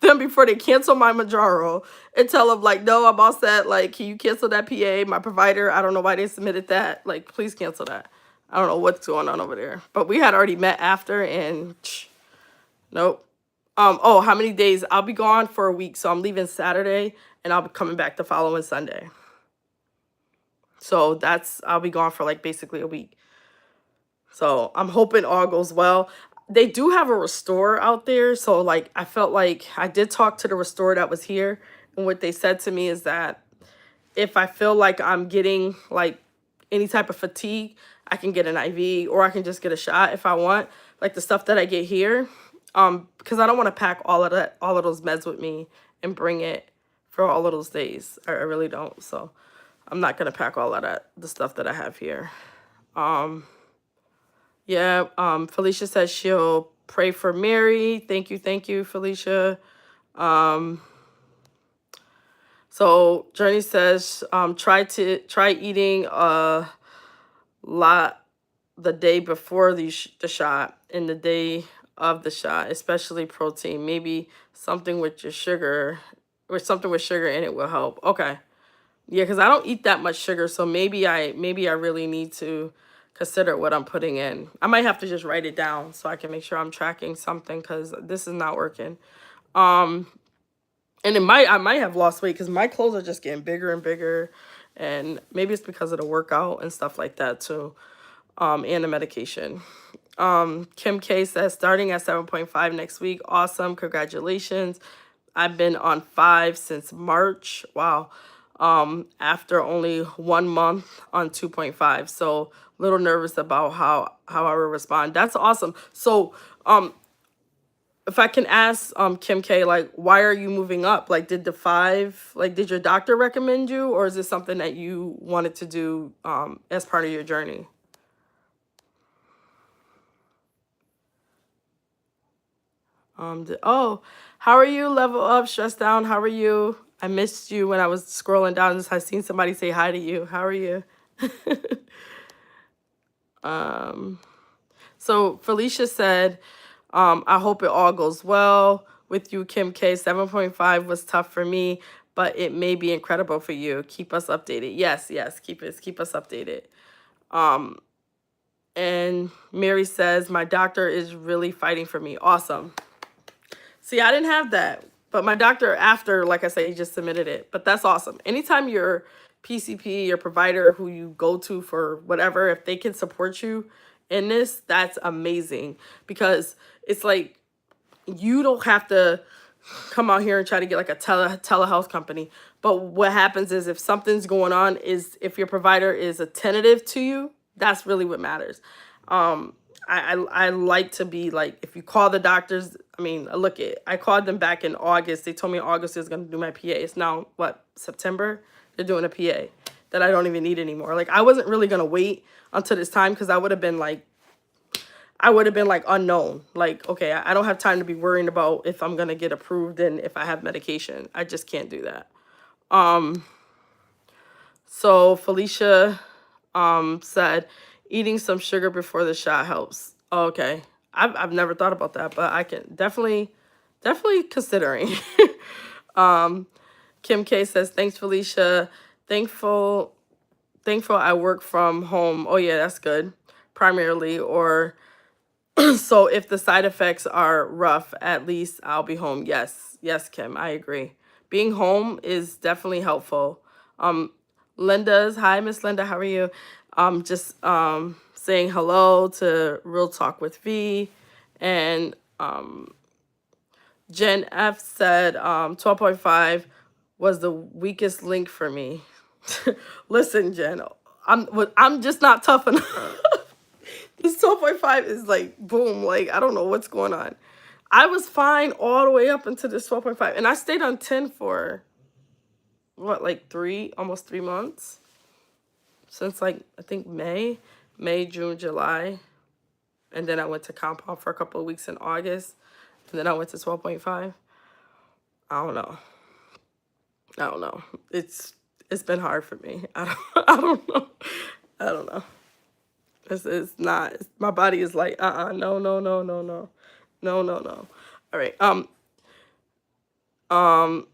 Speaker 1: them before they cancel my Majaro and tell them like, no, I'm all set. Like, can you cancel that PA? My provider, I don't know why they submitted that. Like, please cancel that. I don't know what's going on over there. But we had already met after, and nope. Oh, how many days? I'll be gone for a week, so I'm leaving Saturday, and I'll be coming back the following Sunday. So I'll be gone for like basically a week. So I'm hoping all goes well. They do have a restore out there. So like I felt like I did talk to the restore that was here. And what they said to me is that if I feel like I'm getting like any type of fatigue, I can get an IV or I can just get a shot if I want. Like the stuff that I get here. Because I don't want to pack all of those meds with me and bring it for all of those days. I really don't. So I'm not gonna pack all of the stuff that I have here. Yeah, Felicia says she'll pray for Mary. Thank you, Felicia. So Journey says, try eating a lot the day before the shot and the day of the shot, especially protein. Maybe something with your sugar, or something with sugar in it will help. Okay. Yeah, because I don't eat that much sugar, so maybe I really need to consider what I'm putting in. I might have to just write it down so I can make sure I'm tracking something because this is not working. And I might have lost weight because my clothes are just getting bigger and bigger, and maybe it's because of the workout and stuff like that too, and the medication. Kim K says starting at 7.5 next week. Awesome, congratulations. I've been on 5 since March. Wow. After only 1 month on 2.5. So a little nervous about how I will respond. That's awesome. So if I can ask Kim K, like, why are you moving up? Like, did your doctor recommend you, or is this something that you wanted to do as part of your journey? Oh, how are you? Level up, stress down. How are you? I missed you when I was scrolling down. I seen somebody say hi to you. How are you? So Felicia said, I hope it all goes well with you, Kim K. 7.5 was tough for me, but it may be incredible for you. Keep us updated. Yes, keep us updated. And Mary says, my doctor is really fighting for me. Awesome. See, I didn't have that, but my doctor after, like I said, he just submitted it. But that's awesome. Anytime your PCP, your provider who you go to for whatever, if they can support you in this, that's amazing, because it's like you don't have to come out here and try to get like a telehealth company. But what happens is if something's going on, is if your provider is attentive to you, that's really what matters. I like to be like, if you call the doctors, I mean, I called them back in August. They told me August is going to do my PA. It's now, what, September? They're doing a PA that I don't even need anymore. Like, I wasn't really going to wait until this time because I would have been like unknown. Like, okay, I don't have time to be worrying about if I'm going to get approved and if I have medication. I just can't do that. So Felicia said eating some sugar before the shot helps. Oh, okay. I've never thought about that, but I can definitely considering. Kim K says, thanks, Felicia. Thankful I work from home. Oh yeah, that's good. Primarily, or so if the side effects are rough, at least I'll be home. Yes, Kim, I agree. Being home is definitely helpful. Hi, Miss Linda, how are you? Just saying hello to Real Talk with V. And Jen F said 12.5 was the weakest link for me. Listen, Jen, I'm just not tough enough. This 12.5 is like, boom, like, I don't know what's going on. I was fine all the way up into this 12.5. And I stayed on 10 for, what, like almost 3 months? Since, like, I think May, June, July. And then I went to compound for a couple of weeks in August. And then I went to 12.5. I don't know. I don't know. It's been hard for me. I don't I don't know. I don't know. It's not. My body is like no no no no no no no no. All right. Um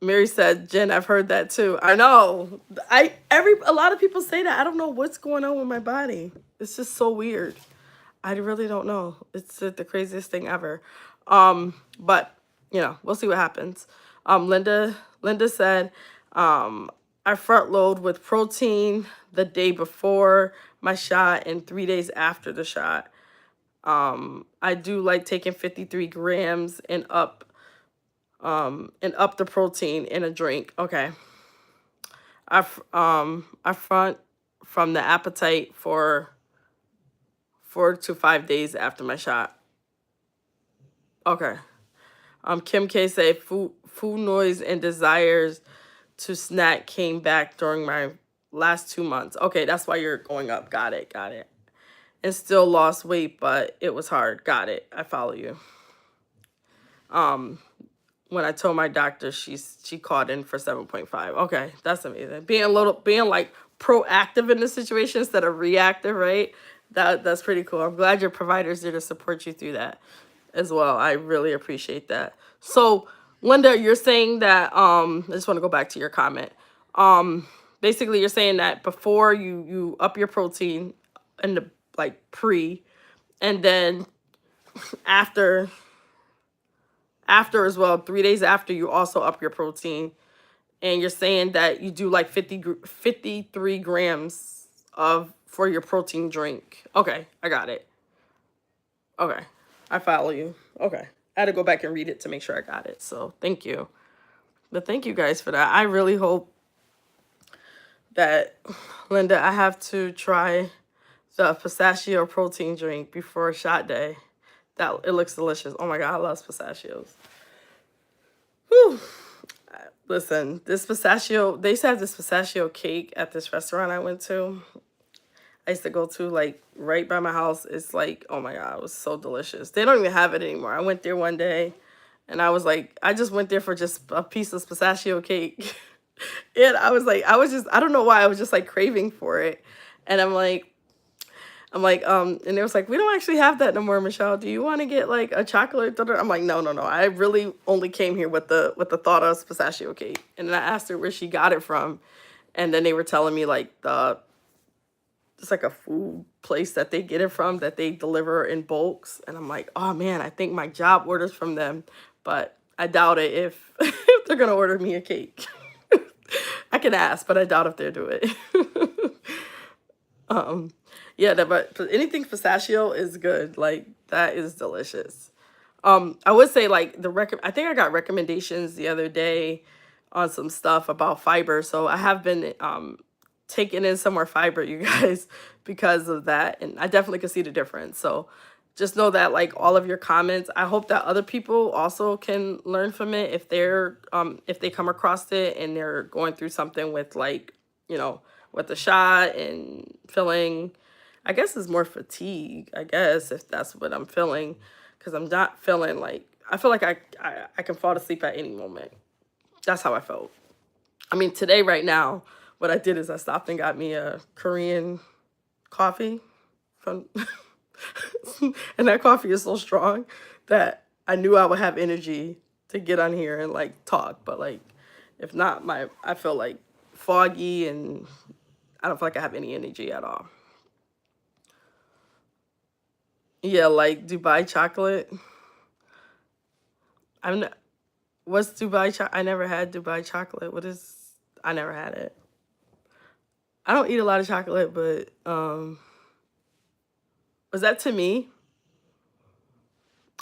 Speaker 1: Mary said, Jen, I've heard that too. I know. A lot of people say that. I don't know what's going on with my body. It's just so weird. I really don't know. It's the craziest thing ever. But we'll see what happens. Linda said, I front load with protein the day before my shot and 3 days after the shot. I do like taking 53 grams and up the protein in a drink. Okay. I front from the appetite for 4 to 5 days after my shot. Okay. Kim K say food noise and desires to snack came back during my last 2 months. Okay, that's why you're going up. Got it. Got it. And still lost weight, but it was hard. Got it. I follow you. When I told my doctor, she called in for 7.5. Okay, that's amazing. Being like proactive in the situation instead of reactive, right? That's pretty cool. I'm glad your provider's there to support you through that as well. I really appreciate that. So, Linda, you're saying that I just want to go back to your comment. Basically you're saying that before you up your protein in the like pre, and then after as well, 3 days after, you also up your protein, and you're saying that you do like 53 grams of for your protein drink. Okay, I got it. Okay, I follow you. Okay, I had to go back and read it to make sure I got it, so thank you. But thank you guys for that. I really hope that, Linda, I have to try the pistachio protein drink before shot day. That it looks delicious. Oh my god, I love pistachios. Whew. Listen, this pistachio, they used to have this pistachio cake at this restaurant I went to. I used to go to like right by my house. It's like, oh my God, it was so delicious. They don't even have it anymore. I went there one day and I was like, I just went there for just a piece of pistachio cake. And I was like, I don't know why, I was just like craving for it. And and it was like, we don't actually have that no more, Michelle. Do you want to get like a chocolate? I'm like, no, no, no. I really only came here with the thought of pistachio cake. And then I asked her where she got it from, and then they were telling me like it's like a food place that they get it from that they deliver in bulks. And I'm like, oh man, I think my job orders from them, but I doubt it if if they're gonna order me a cake. I can ask, but I doubt if they'll do it. Yeah, but anything pistachio is good. Like that is delicious. I would say like I think I got recommendations the other day on some stuff about fiber. So I have been taking in some more fiber, you guys, because of that. And I definitely can see the difference. So just know that like all of your comments, I hope that other people also can learn from it if they come across it and they're going through something with like, with the shot and feeling, I guess it's more fatigue, I guess, if that's what I'm feeling, because I'm not feeling like, I feel like I can fall asleep at any moment. That's how I felt. I mean, today, right now, what I did is I stopped and got me a Korean coffee from, and that coffee is so strong that I knew I would have energy to get on here and like talk. But like, if not, I feel like foggy and I don't feel like I have any energy at all. Yeah, like Dubai chocolate. I'm not, what's Dubai I never had Dubai chocolate. I never had it. I don't eat a lot of chocolate, but was that to me?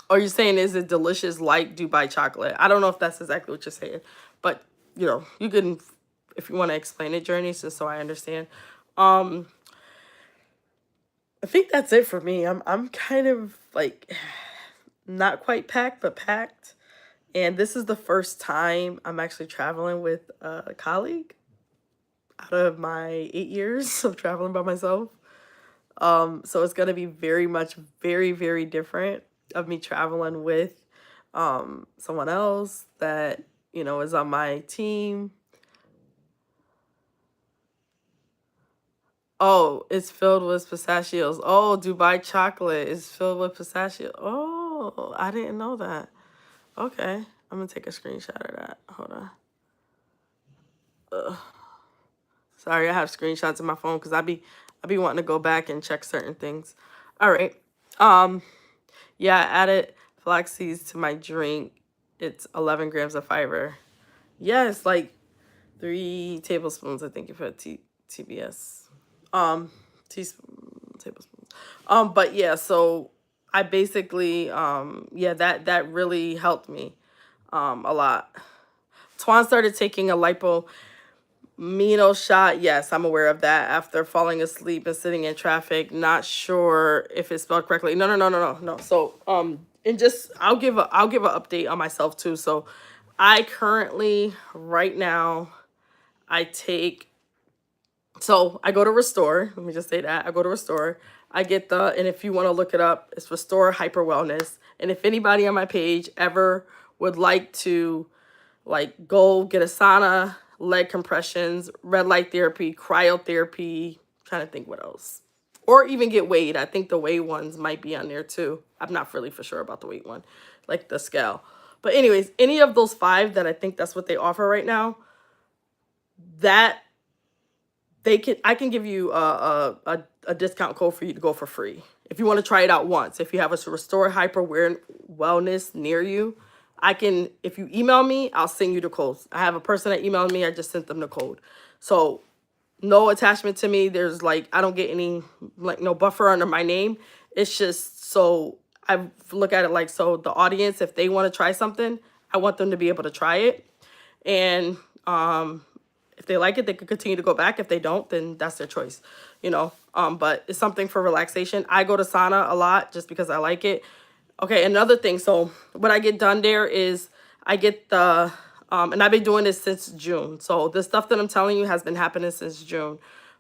Speaker 1: Or you saying is it delicious like Dubai chocolate? I don't know if that's exactly what you're saying, but you can, if you want to explain it, Journey, just so I understand. Um, I think that's it for me. I'm kind of like not quite packed, but packed. And this is the first time I'm actually traveling with a colleague out of my 8 years of traveling by myself. So it's gonna be very much, very, very different of me traveling with someone else that is on my team. Oh, it's filled with pistachios. Oh, Dubai chocolate is filled with pistachio. Oh, I didn't know that. Okay, I'm gonna take a screenshot of that. Hold on. Ugh. Sorry, I have screenshots of my phone because I be wanting to go back and check certain things. All right. Um, yeah, I added flax seeds to my drink. It's 11 grams of fiber. Yes, like 3 tablespoons. I think you put TBS. Um, teaspoon tablespoons. But yeah, so I basically yeah, that really helped me a lot. Twan started taking a lipomino shot. Yes, I'm aware of that. After falling asleep and sitting in traffic, not sure if it's spelled correctly. No. So and just I'll give an update on myself too. So I currently right now I take so I go to Restore. Let me just say that. I go to Restore. I get and if you want to look it up, it's Restore Hyper Wellness. And if anybody on my page ever would like to like go get a sauna, leg compressions, red light therapy, cryotherapy, trying to think what else. Or even get weighed. I think the weigh ones might be on there too. I'm not really for sure about the weight one, like the scale. But anyways, any of those five that I think that's what they offer right now, that I can give you a discount code for you to go for free if you want to try it out once. If you have a Restore Hyper Wellness near you, I can, if you email me, I'll send you the codes. I have a person that emailed me, I just sent them the code. So no attachment to me. There's like, I don't get any, like, no buffer under my name. It's just so I look at it like, so the audience, if they want to try something, I want them to be able to try it. And if they like it, they could continue to go back. If they don't, then that's their choice, but it's something for relaxation. I go to sauna a lot just because I like it. Okay, another thing. So what I get done there is I get and I've been doing this since June. So the stuff that I'm telling you has been happening since June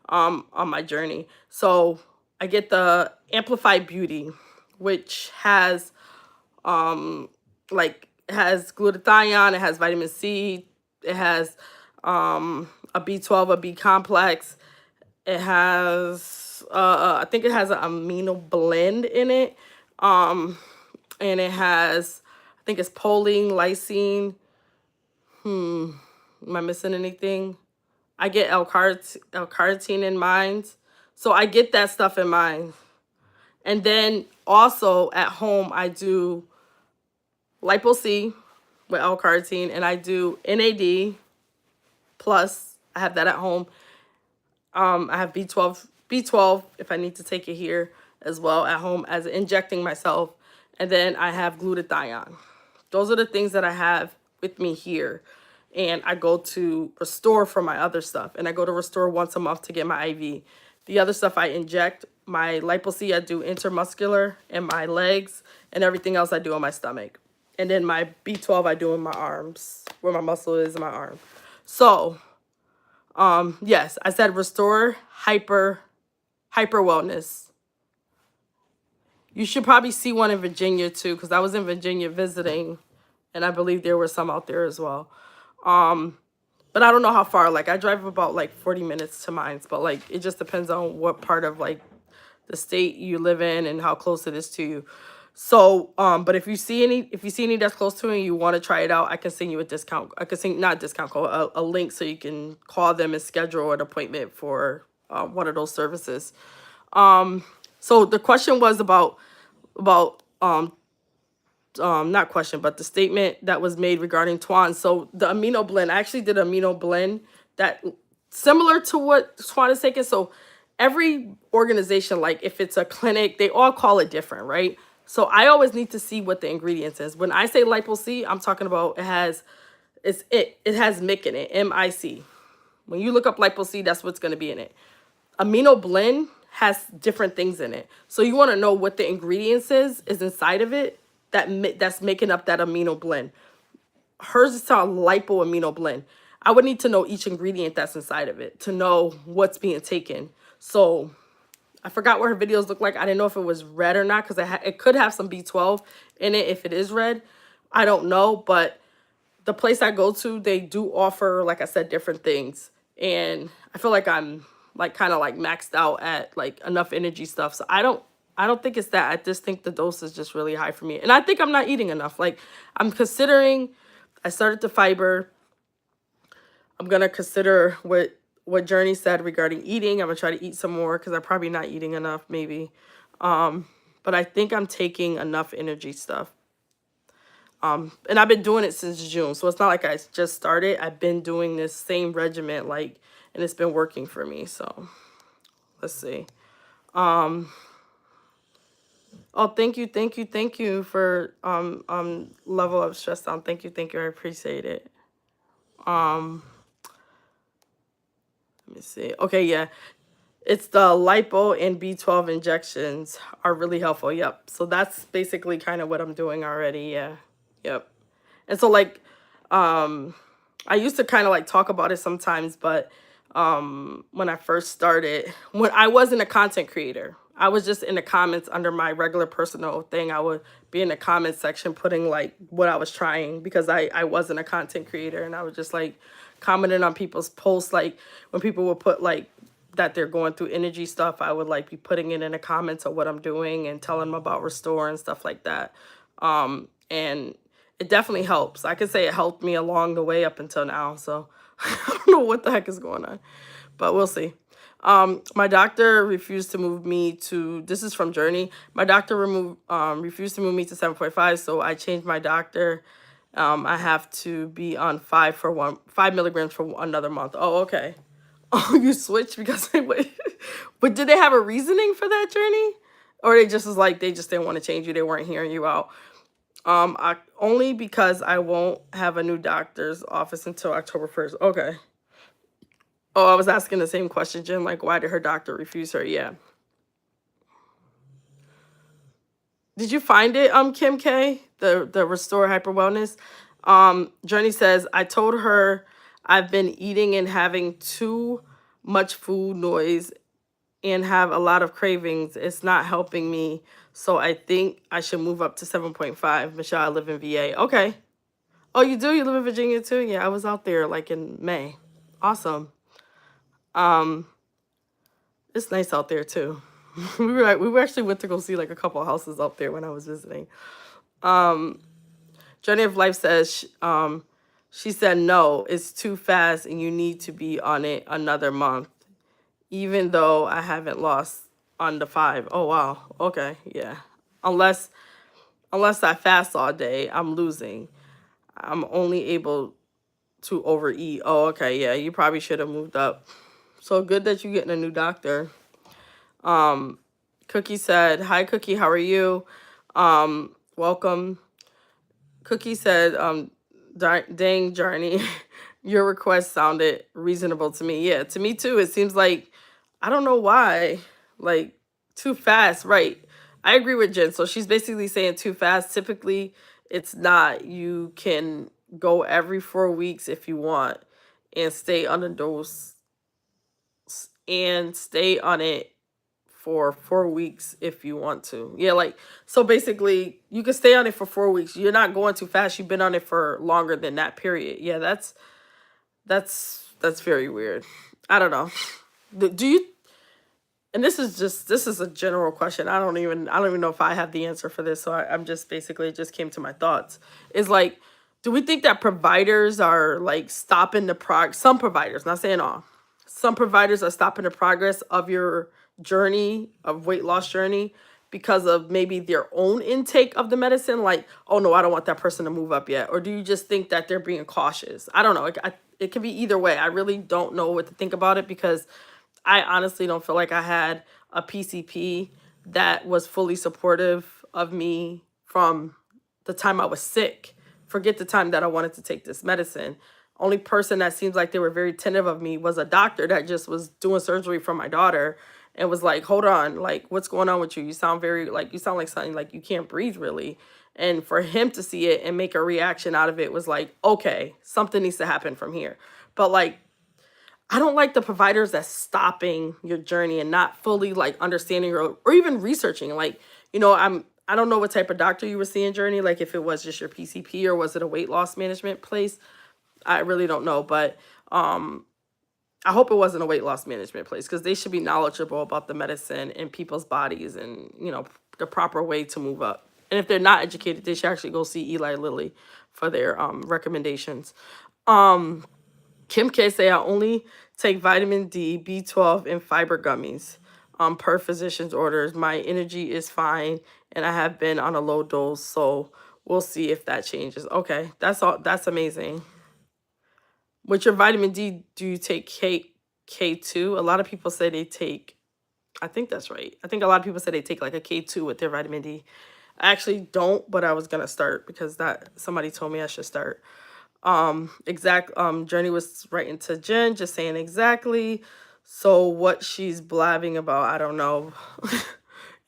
Speaker 1: on my journey. So I get the Amplified Beauty, which has like it has glutathione, it has vitamin C, it has a B12, a B complex. It has I think it has an amino blend in it. And it has, I think it's choline, lysine. Am I missing anything? I get L-carnitine in mine. So I get that stuff in mine. And then also at home, I do Lipo C with L-carnitine, and I do NAD plus. I have that at home. I have B12 if I need to take it here as well at home as injecting myself. And then I have glutathione. Those are the things that I have with me here. And I go to Restore for my other stuff. And I go to Restore once a month to get my IV. The other stuff I inject, my Lipo-C I do intermuscular in my legs, and everything else I do on my stomach. And then my B12 I do in my arms, where my muscle is in my arm. So, yes, I said Restore Hyper Wellness. You should probably see one in Virginia too, because I was in Virginia visiting, and I believe there were some out there as well. But I don't know how far. Like I drive about like 40 minutes to mine, but like it just depends on what part of like the state you live in and how close it is to you. So, but if you see any that's close to you and you want to try it out, I can send you a discount. I can send not discount code, a link so you can call them and schedule an appointment for one of those services. So the question was about not question, but the statement that was made regarding Twan. So the amino blend, I actually did an amino blend that similar to what Twan is taking. So every organization, like if it's a clinic, they all call it different, right? So I always need to see what the ingredients is. When I say Lipo C, I'm talking about it has MIC in it, MIC. When you look up Lipo C, that's what's going to be in it. Amino blend has different things in it. So you want to know what the ingredients is inside of it that's making up that amino blend. Hers is called lipo amino blend. I would need to know each ingredient that's inside of it to know what's being taken. So I forgot what her videos look like. I didn't know if it was red or not because it could have some B12 in it if it is red. I don't know, but the place I go to, they do offer, like I said, different things. And I feel like I'm like kind of like maxed out at like enough energy stuff. So I don't think it's that. I just think the dose is just really high for me. And I think I'm not eating enough. Like I'm considering I started the fiber. I'm gonna consider what Journey said regarding eating. I'm gonna try to eat some more because I'm probably not eating enough, maybe. But I think I'm taking enough energy stuff. And I've been doing it since June, so it's not like I just started. I've been doing this same regimen, like, and it's been working for me. So let's see. Oh, thank you for level of stress down. Thank you. I appreciate it. Let me see. Okay, yeah. It's the lipo and B12 injections are really helpful. Yep. So that's basically kind of what I'm doing already. Yeah. Yep. And so like I used to kind of like talk about it sometimes, but when I first started, when I wasn't a content creator, I was just in the comments under my regular personal thing. I would be in the comment section putting like what I was trying because I wasn't a content creator, and I was just like commenting on people's posts, like when people would put like that they're going through energy stuff, I would like be putting it in the comments of what I'm doing and telling them about restore and stuff like that. And it definitely helps. I could say it helped me along the way up until now. So I don't know what the heck is going on, but we'll see. My doctor refused to move me to, this is from Journey. My doctor refused to move me to 7.5. So I changed my doctor. I have to be on 5 milligrams for another month. Oh, okay. Oh, you switched because wait. But did they have a reasoning for that, Journey? Or they just was like, they just didn't want to change you. They weren't hearing you out. Only because I won't have a new doctor's office until October 1st. Okay. Oh, I was asking the same question, Jen. Like, why did her doctor refuse her? Yeah. Did you find it, Kim K? The Restore Hyper Wellness? Journey says, I told her I've been eating and having too much food noise and have a lot of cravings. It's not helping me. So I think I should move up to 7.5. Michelle, I live in VA. Okay. Oh, you do? You live in Virginia too? Yeah, I was out there like in May. Awesome. It's nice out there too. We actually went to go see like a couple of houses out there when I was visiting. Journey of Life says she said no, it's too fast and you need to be on it another month. Even though I haven't lost on the 5. Oh wow. Okay, yeah. Unless I fast all day, I'm losing. I'm only able to overeat. Oh, okay, yeah. You probably should have moved up. So good that you're getting a new doctor. Cookie said, "Hi, Cookie. How are you? Welcome." Cookie said, dang, Journey, your request sounded reasonable to me. Yeah, to me too. It seems like, I don't know why, like too fast, right? I agree with Jen. So she's basically saying too fast. Typically, it's not. You can go every 4 weeks if you want and stay on a dose and stay on it for 4 weeks if you want to. Yeah, like so basically you can stay on it for 4 weeks. You're not going too fast. You've been on it for longer than that period. Yeah, that's very weird. I don't know. Do you, and this is a general question. I don't even know if I have the answer for this. So I'm just basically it just came to my thoughts. Is like, do we think that providers are like stopping the some providers, not saying all, some providers are stopping the progress of your journey of weight loss journey because of maybe their own intake of the medicine, like, oh no, I don't want that person to move up yet? Or do you just think that they're being cautious? I don't know. It can be either way. I really don't know what to think about it because I honestly don't feel like I had a PCP that was fully supportive of me from the time I was sick. Forget the time that I wanted to take this medicine. Only person that seems like they were very attentive of me was a doctor that just was doing surgery for my daughter and was like, hold on, like, what's going on with you? You sound very, like, you sound like something like you can't breathe really. And for him to see it and make a reaction out of it was like, okay, something needs to happen from here. But like, I don't like the providers that's stopping your journey and not fully like understanding or even researching. Like, I don't know what type of doctor you were seeing, Journey, like if it was just your PCP or was it a weight loss management place. I really don't know, but um I hope it wasn't a weight loss management place because they should be knowledgeable about the medicine and people's bodies and, the proper way to move up. And if they're not educated, they should actually go see Eli Lilly for their recommendations. Um, Kim K say I only take vitamin D, B12, and fiber gummies per physician's orders. My energy is fine, and I have been on a low dose, so we'll see if that changes. Okay, that's all. That's amazing. With your vitamin D, do you take K2? A lot of people say they take. I think that's right. I think a lot of people say they take like a K2 with their vitamin D. I actually don't, but I was gonna start because that somebody told me I should start. Journey was writing to Jen, just saying exactly. So what she's blabbing about, I don't know.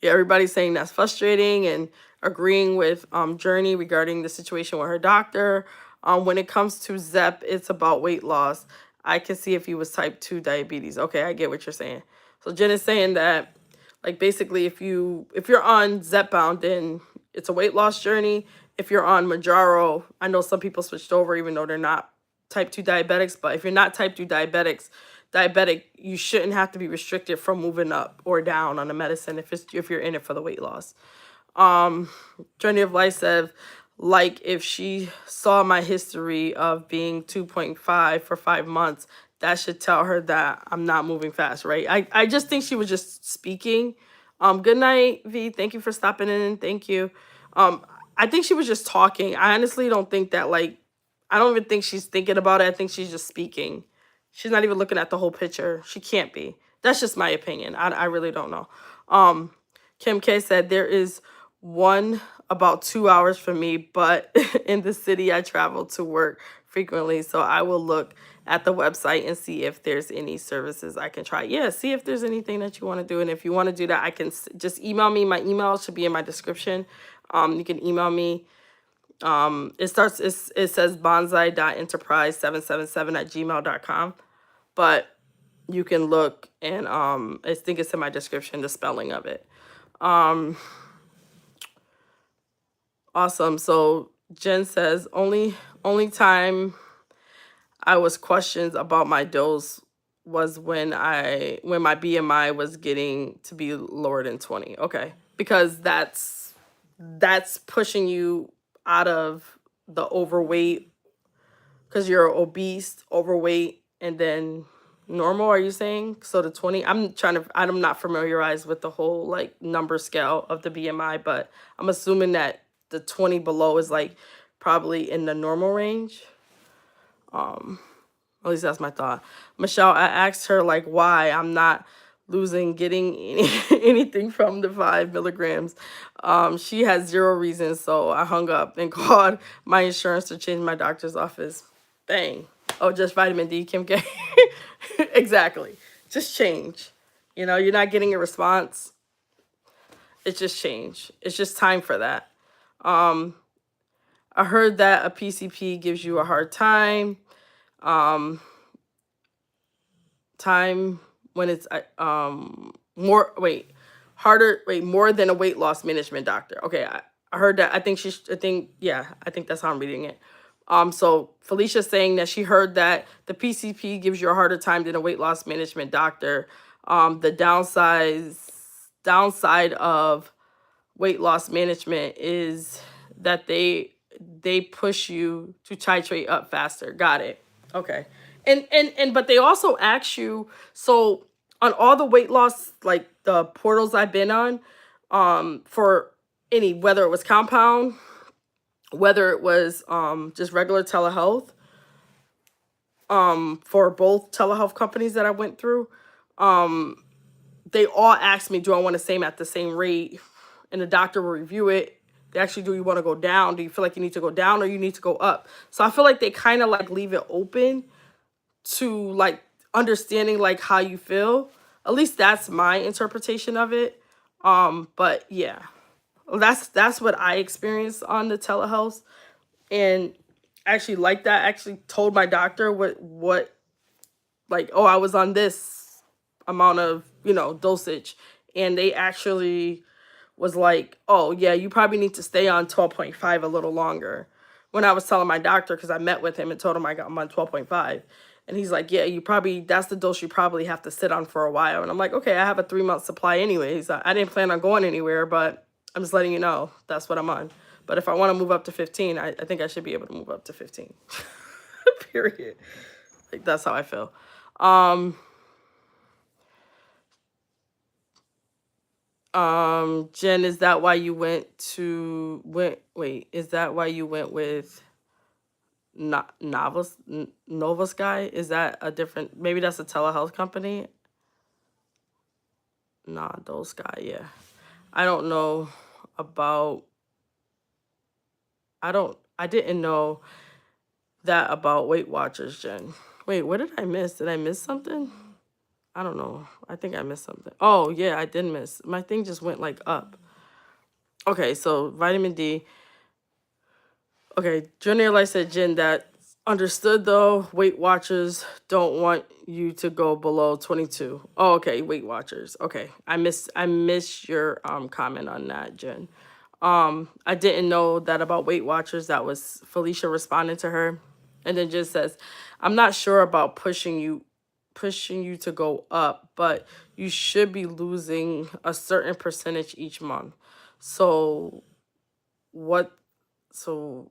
Speaker 1: Yeah, everybody's saying that's frustrating and agreeing with Journey regarding the situation with her doctor. When it comes to Zep, it's about weight loss. I can see if he was type 2 diabetes. Okay, I get what you're saying. So Jen is saying that like basically if you're on Zepbound, then it's a weight loss journey. If you're on Manjaro, I know some people switched over even though they're not type 2 diabetics, but if you're not type 2 diabetic, you shouldn't have to be restricted from moving up or down on the medicine if you're in it for the weight loss. Journey of Life said, like if she saw my history of being 2.5 for 5 months, that should tell her that I'm not moving fast, right? I just think she was just speaking. Good night, V. Thank you for stopping in. Thank you. Um, I think she was just talking. I honestly don't think that I don't even think she's thinking about it. I think she's just speaking. She's not even looking at the whole picture. She can't be. That's just my opinion. I really don't know. Um, Kim K said there is one about 2 hours from me, but in the city I travel to work frequently, so I will look at the website and see if there's any services I can try. Yeah, see if there's anything that you want to do, and if you want to do that, I can just email me. My email should be in my description. You can email me. It says bonsai.enterprise777 at gmail.com, but you can look and I think it's in my description, the spelling of it. Awesome. So Jen says only time I was questions about my dose was when my BMI was getting to be lower than 20. Okay. Because that's pushing you out of the overweight because you're obese, overweight, and then normal, are you saying? So the 20, I'm not familiarized with the whole like number scale of the BMI, but I'm assuming that the 20 below is like probably in the normal range. At least that's my thought. Michelle, I asked her like why I'm not getting anything from the 5 milligrams. She has zero reasons, so I hung up and called my insurance to change my doctor's office. Bang. Oh, just vitamin D, Kim K. Exactly. Just change. You're not getting a response. It's just change. It's just time for that. I heard that a PCP gives you a hard time. Time when it's more wait harder wait more than a weight loss management doctor. Okay, I heard that. I think that's how I'm reading it. So Felicia's saying that she heard that the PCP gives you a harder time than a weight loss management doctor. The downside of weight loss management is that they push you to titrate up faster. Got it. Okay. And but they also ask you, so on all the weight loss like the portals I've been on, for any, whether it was compound, whether it was just regular telehealth, for both telehealth companies that I went through, they all asked me, do I want to same at the same rate? And the doctor will review it. They actually, do you want to go down? Do you feel like you need to go down or you need to go up? So I feel like they kind of like leave it open to like understanding like how you feel. At least that's my interpretation of it. But yeah, that's what I experienced on the telehealth. And actually like that, I actually told my doctor what like, oh, I was on this amount of, dosage. And they actually was like, oh, yeah, you probably need to stay on 12.5 a little longer. When I was telling my doctor, because I met with him and told him I'm on 12.5. And he's like, yeah, that's the dose you probably have to sit on for a while. And I'm like, okay, I have a 3-month supply anyways. I didn't plan on going anywhere, but I'm just letting you know that's what I'm on. But if I want to move up to 15, I think I should be able to move up to 15. Period. Like, that's how I feel. Jen, is that why you is that why you went with Nova Sky? Is that a different, maybe that's a telehealth company? Nah, those Sky, yeah. I don't know about, I didn't know that about Weight Watchers, Jen. Wait, what did I miss? Did I miss something? I don't know. I think I missed something. Oh, yeah, I did miss. My thing just went like up. Okay, so vitamin D. Okay, Junior Light said, Jen, that understood though. Weight Watchers don't want you to go below 22. Oh, okay, Weight Watchers. Okay, I miss your comment on that, Jen. I didn't know that about Weight Watchers. That was Felicia responding to her, and then just says, I'm not sure about pushing you to go up, but you should be losing a certain percentage each month. So what? So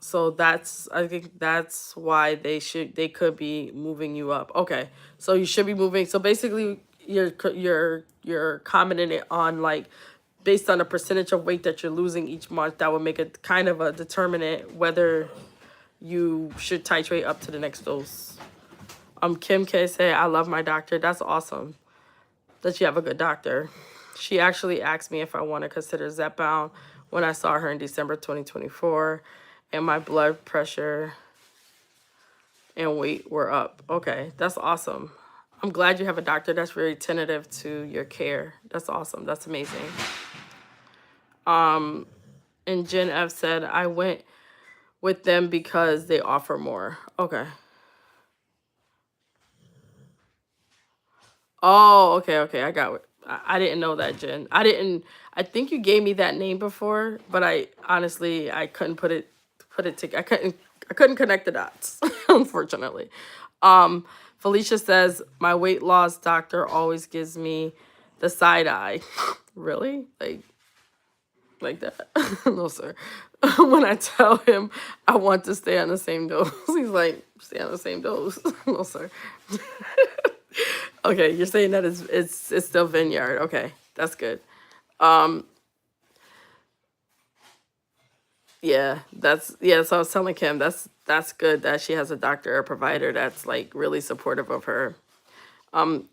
Speaker 1: so that's, I think that's why they could be moving you up. Okay, so you should be moving. So basically, you're commenting it on like based on the percentage of weight that you're losing each month. That would make it kind of a determinant whether you should titrate up to the next dose. Kim K say, I love my doctor. That's awesome that you have a good doctor. She actually asked me if I want to consider Zepbound when I saw her in December 2024, and my blood pressure and weight were up. Okay, that's awesome. I'm glad you have a doctor that's very tentative to your care. That's awesome. That's amazing. And Jen F said, I went with them because they offer more. Okay. Oh, okay, okay. I got it. I didn't know that, Jen. I think you gave me that name before, but I honestly I couldn't put it together. I couldn't connect the dots, unfortunately. Felicia says my weight loss doctor always gives me the side eye. Really? Like that? No, sir. When I tell him I want to stay on the same dose, he's like, stay on the same dose. No, sir. Okay, you're saying that it's still Vineyard. Okay, that's good. Yeah. So I was telling Kim that's good that she has a doctor or provider that's like really supportive of her.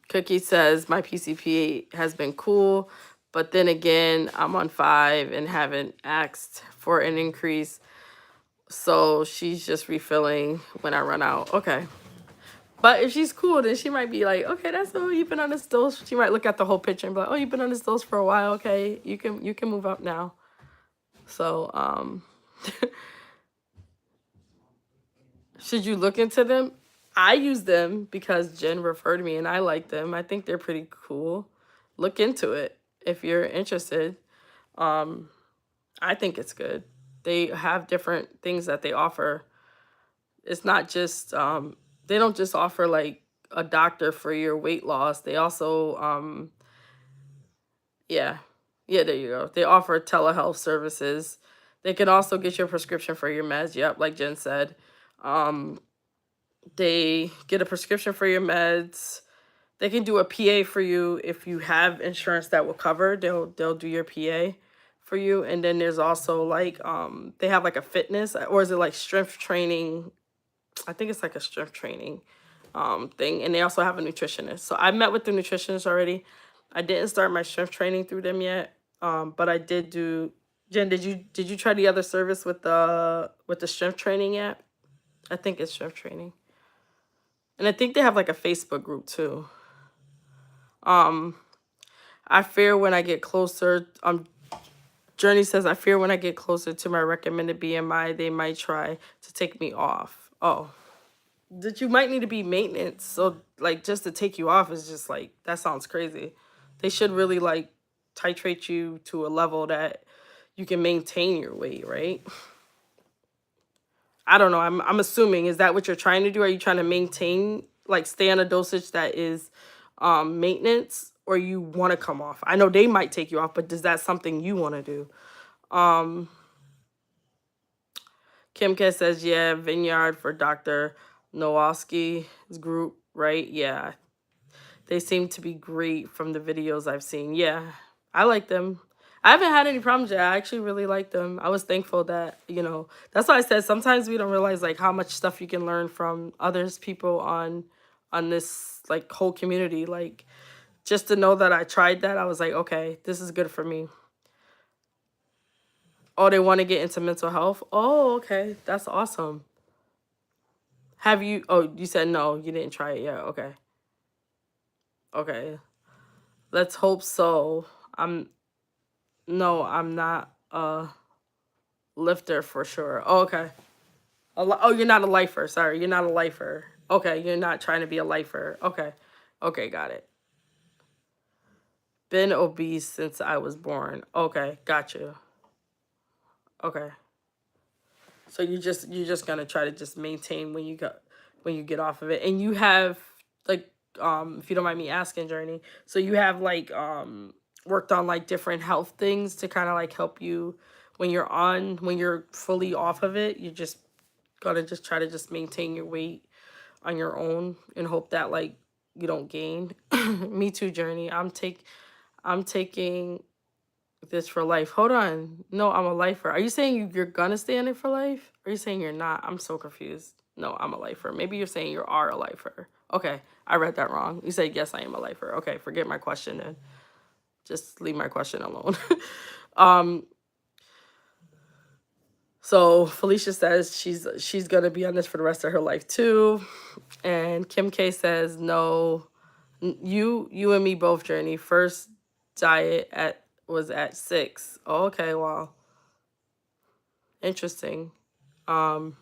Speaker 1: Cookie says my PCP has been cool, but then again, I'm on 5 and haven't asked for an increase. So she's just refilling when I run out. Okay. But if she's cool, then she might be like, okay, that's all you've been on this dose. She might look at the whole picture and be like, oh, you've been on this dose for a while. Okay, you can move up now. So should you look into them? I use them because Jen referred me and I like them. I think they're pretty cool. Look into it if you're interested. I think it's good. They have different things that they offer. It's not just they don't just offer like a doctor for your weight loss. They also yeah. Yeah, there you go. They offer telehealth services. They can also get your prescription for your meds. Yep, like Jen said. Um they get a prescription for your meds. They can do a PA for you if you have insurance that will cover. They'll do your PA for you. And then there's also like they have like a fitness, or is it like strength training? I think it's like a strength training thing. And they also have a nutritionist. So I met with the nutritionist already. I didn't start my strength training through them yet. But I did do. Jen, did you try the other service with the strength training yet? I think it's strength training. And I think they have like a Facebook group too. I fear when I get closer. Journey says, I fear when I get closer to my recommended BMI, they might try to take me off. Oh, that you might need to be maintenance. So like just to take you off is just like, that sounds crazy. They should really like titrate you to a level that you can maintain your weight, right? I don't know. I'm assuming, is that what you're trying to do? Are you trying to maintain, like stay on a dosage that is maintenance, or you want to come off? I know they might take you off, but is that something you want to do? Um Kim K says, yeah, Vineyard for Dr. Nowalski's group, right? Yeah. They seem to be great from the videos I've seen. Yeah. I like them. I haven't had any problems yet. I actually really like them. I was thankful that, that's why I said sometimes we don't realize like how much stuff you can learn from others people on this like whole community. Like just to know that I tried that, I was like, okay, this is good for me. Oh, they want to get into mental health. Oh, okay. That's awesome. Have you, oh, you said no, you didn't try it yet. Okay. Okay. Let's hope so. I'm No, I'm not a lifter for sure. Oh, okay. Oh, you're not a lifer. Sorry, you're not a lifer. Okay, you're not trying to be a lifer. Okay. Okay, got it. Been obese since I was born. Okay, got you. Okay. So you're just gonna try to just maintain when you get off of it. And you have like if you don't mind me asking, Journey, so you have like worked on like different health things to kind of like help you when you're fully off of it. You're just gonna just try to just maintain your weight on your own and hope that like you don't gain. Me too, Journey. I'm taking this for life. Hold on. No, I'm a lifer. Are you saying you're gonna stay in it for life? Or are you saying you're not? I'm so confused. No, I'm a lifer. Maybe you're saying you are a lifer. Okay, I read that wrong. You said yes, I am a lifer. Okay, forget my question and just leave my question alone. um, so Felicia says she's gonna be on this for the rest of her life too, and Kim K says no. You and me both, Journey. First diet at was at 6. Oh, okay, wow. Interesting. Um,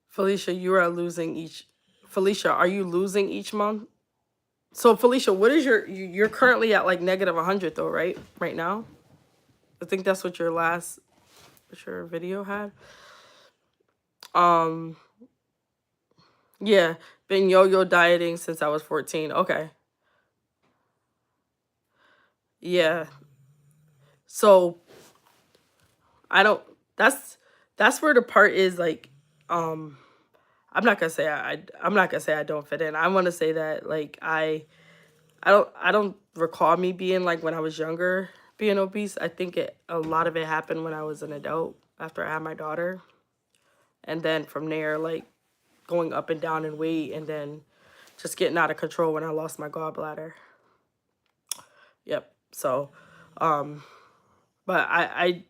Speaker 1: Felicia, you are losing each. Felicia, are you losing each month? So Felicia, what is you're currently at like negative 100 though, right? Right now, I think that's what your video had. Um, yeah, been yo-yo dieting since I was 14. Okay, yeah. So I don't. That's that's where the part is like. Um, I'm not gonna say I don't fit in. I want to say that like I don't recall me being like when I was younger being obese. I think a lot of it happened when I was an adult after I had my daughter, and then from there like going up and down in weight, and then just getting out of control when I lost my gallbladder. Yep. So, um, but I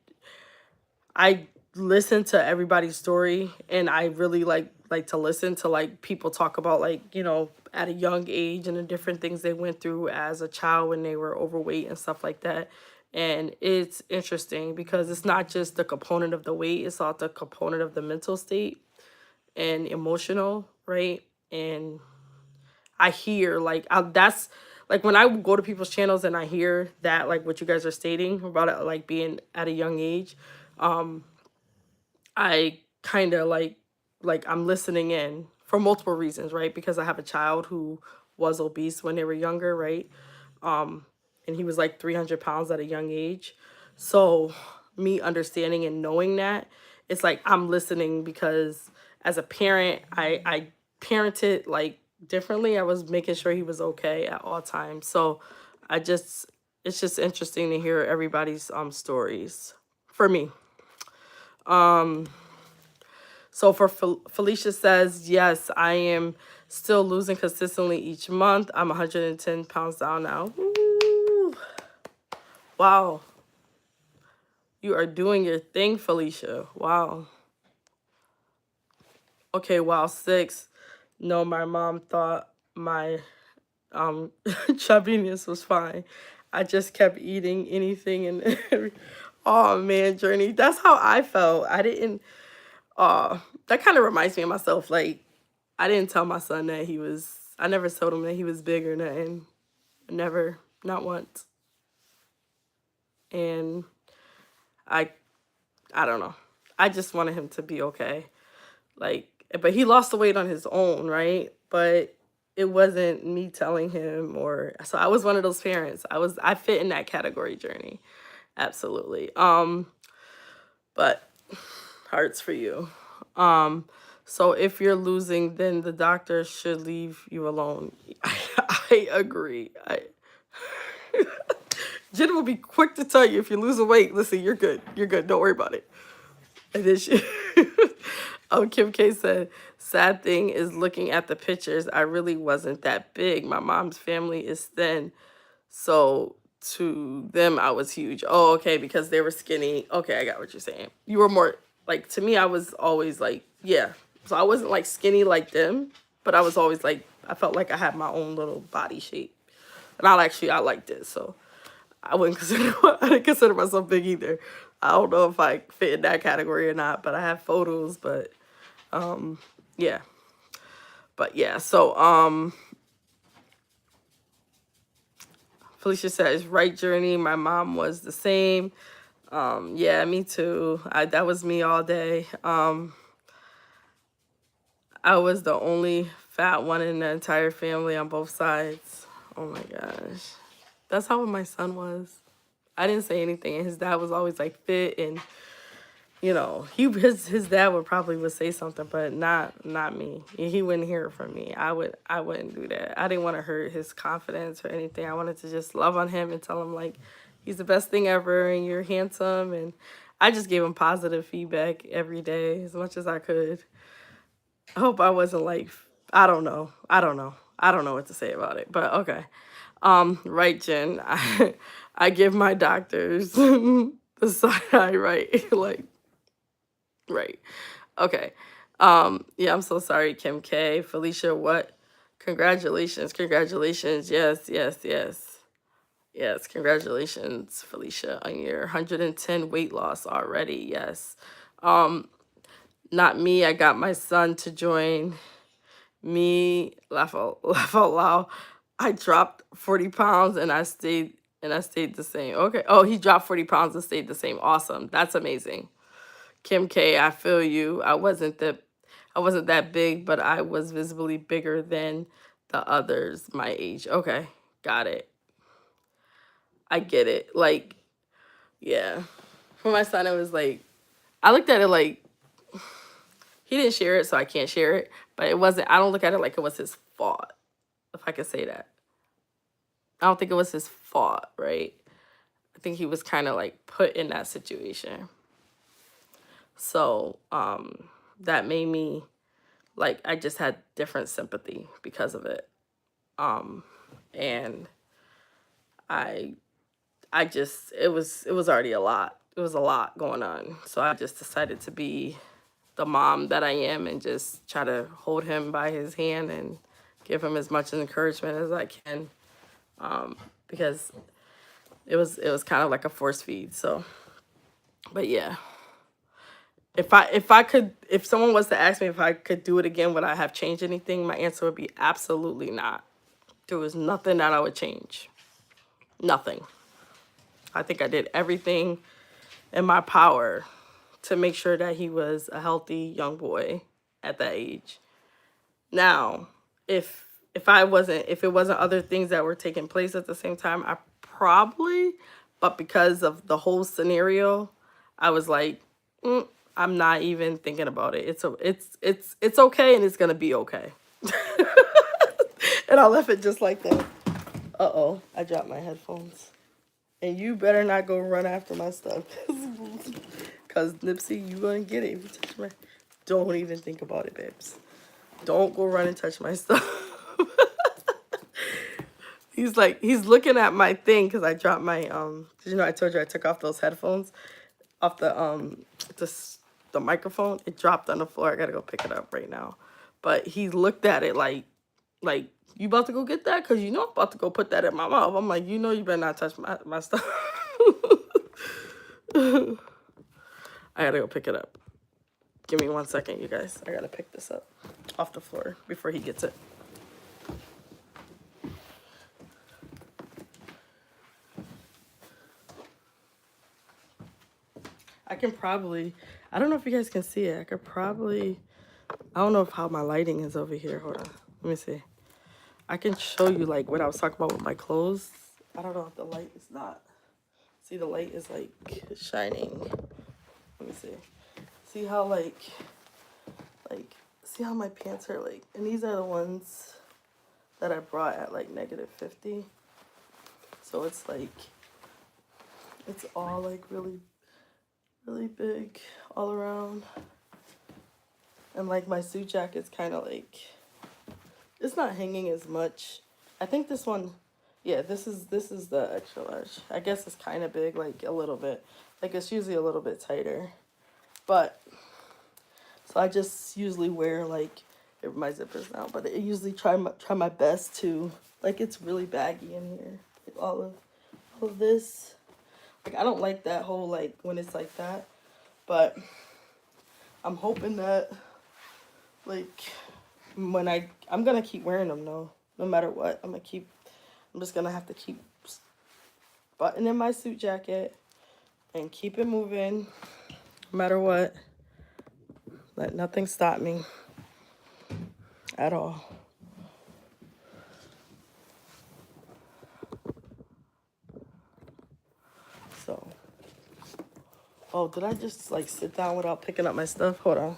Speaker 1: listen to everybody's story, and I really like to listen to like people talk about like at a young age and the different things they went through as a child when they were overweight and stuff like that. And it's interesting because it's not just the component of the weight, it's also the component of the mental state and emotional, right? And I hear that's like when I go to people's channels and I hear that like what you guys are stating about it like being at a young age. I kind of like I'm listening in for multiple reasons, right? Because I have a child who was obese when they were younger, right? And he was like 300 pounds at a young age. So me understanding and knowing that, it's like I'm listening because as a parent, I parented like differently. I was making sure he was okay at all times. So I just it's just interesting to hear everybody's stories for me. So for Felicia says, yes, I am still losing consistently each month. I'm 110 pounds down now. Woo. Wow. You are doing your thing, Felicia. Wow. Okay, wow, 6. No, my mom thought my chubbiness was fine. I just kept eating anything and oh man, Journey. That's how I felt. I didn't that kind of reminds me of myself. Like I didn't tell my son that I never told him that he was big or nothing. Never. not once. And I I don't know. I just wanted him to be okay. Like, but he lost the weight on his own, right? But it wasn't me telling him, or so I was one of those parents. I fit in that category, Journey. Absolutely. But hearts for you. Um, so if you're losing, then the doctor should leave you alone. I agree. Jen will be quick to tell you if you're losing weight. Listen, you're good. You're good. Don't worry about it. And then she, Kim K said, sad thing is looking at the pictures. I really wasn't that big. My mom's family is thin. So to them, I was huge. Oh, okay, because they were skinny. Okay, I got what you're saying. You were more like, to me, I was always like, yeah. So I wasn't like skinny like them, but I was always like, I felt like I had my own little body shape. And I liked it. So I wouldn't consider, I didn't consider myself big either. I don't know if I fit in that category or not, but I have photos, but yeah. But yeah, so Felicia says, right, Journey. My mom was the same. Yeah, me too. That was me all day. I was the only fat one in the entire family on both sides. Oh my gosh. That's how my son was. I didn't say anything, and his dad was always like fit, and his dad would say something, but not me. He wouldn't hear it from me. I wouldn't do that. I didn't want to hurt his confidence or anything. I wanted to just love on him and tell him like he's the best thing ever and you're handsome, and I just gave him positive feedback every day as much as I could. I hope I wasn't like, I don't know. I don't know. I don't know what to say about it, but okay. Right, Jen. I give my doctors the side eye, right? Like, right. Okay. Yeah, I'm so sorry, Kim K. Felicia, what? Congratulations. Congratulations. Yes, yes, yes. Yes, congratulations, Felicia, on your 110 weight loss already. Yes. Not me. I got my son to join me. Laugh out loud. I dropped 40 pounds and I stayed the same. Okay. Oh, he dropped 40 pounds and stayed the same. Awesome. That's amazing. Kim K, I feel you. I wasn't that big, but I was visibly bigger than the others my age. Okay, got it. I get it. Like, yeah. For my son, it was like I looked at it like he didn't share it, so I can't share it. But it wasn't. I don't look at it like it was his fault, if I could say that. I don't think it was his fault, right? I think he was kind of like put in that situation. So that made me like I just had different sympathy because of it. And I it was already a lot. It was a lot going on. So I just decided to be the mom that I am and just try to hold him by his hand and give him as much encouragement as I can. Because it was kind of like a force feed. So, but yeah. If someone was to ask me if I could do it again, would I have changed anything? My answer would be absolutely not. There was nothing that I would change. Nothing. I think I did everything in my power to make sure that he was a healthy young boy at that age. Now, if it wasn't other things that were taking place at the same time, I probably, but because of the whole scenario, I was like, I'm not even thinking about it. It's okay and it's gonna be okay. And I left it just like that. Uh-oh, I dropped my headphones. And you better not go run after my stuff. Cause Nipsey, you gonna get it if you touch my. Don't even think about it, babes. Don't go run and touch my stuff. He's looking at my thing because I dropped my I told you I took off those headphones off the the microphone. It dropped on the floor. I gotta go pick it up right now. But he looked at it like you about to go get that? Cause I'm about to go put that in my mouth. I'm like, you better not touch my stuff. I gotta go pick it up. Give me 1 second, you guys. I gotta pick this up off the floor before he gets it. can probably, I don't know if you guys can see it. I could probably, I don't know if how my lighting is over here. Hold on. Let me see. I can show you like what I was talking about with my clothes. I don't know if the light is not. See, the light is like shining. Let me see. See how like, see how my pants are like, and these are the ones that I brought at like -50. So it's like, it's all like really, really big all around. And like my suit jacket's kind of like, it's not hanging as much. I think this one, yeah, this is the extra large. I guess it's kind of big, like a little bit. Like it's usually a little bit tighter. But, so I just usually wear like, my zippers now, but I usually try my best to, like it's really baggy in here. Like all of this. Like I don't like that whole like when it's like that. But I'm hoping that like when I'm gonna keep wearing them though, no matter what. I'm just gonna have to keep buttoning my suit jacket and keep it moving no matter what. Let nothing stop me at all. So, oh, did I just like sit down without picking up my stuff? Hold on.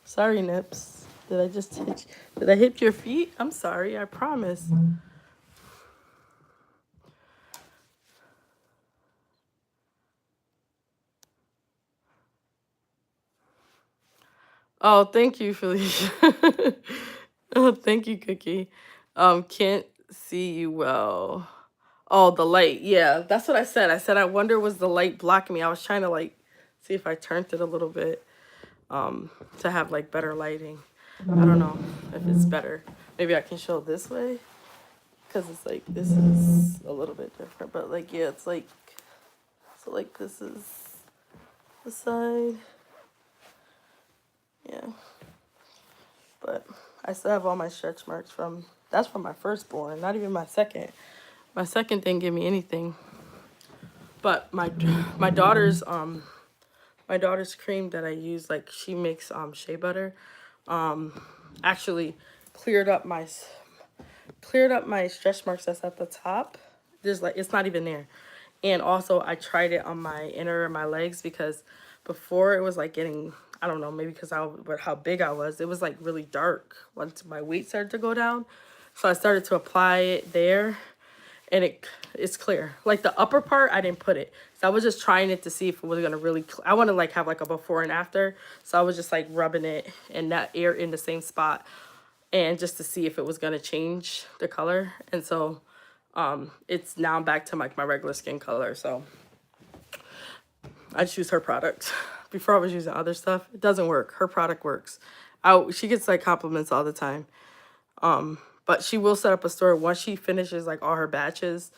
Speaker 1: Sorry, Nips. Did I hit your feet? I'm sorry, I promise. Oh, thank you, Felicia. Oh, thank you, Cookie. Can't see you well. Oh, the light. Yeah, that's what I said. I said I wonder was the light blocking me. I was trying to like see if I turned it a little bit to have like better lighting. I don't know if it's better. Maybe I can show this way because it's like this is a little bit different, but like yeah, it's like so like this is the side. Yeah. But I still have all my stretch marks from, that's from my firstborn, not even my second. My second didn't give me anything. But my daughter's my daughter's cream that I use, like she makes shea butter, actually cleared up my stretch marks that's at the top. There's like it's not even there. And also I tried it on my inner of my legs because before it was like getting, I don't know, maybe because how big I was, it was like really dark once my weight started to go down. So I started to apply it there and it's clear. Like the upper part, I didn't put it. So I was just trying it to see if it was gonna really, I want to like have like a before and after. So I was just like rubbing it in that air in the same spot and just to see if it was gonna change the color. And so it's now back to like my regular skin color. So I just use her product. Before I was using other stuff. It doesn't work. Her product works. She gets like compliments all the time. But she will set up a store once she finishes like all her batches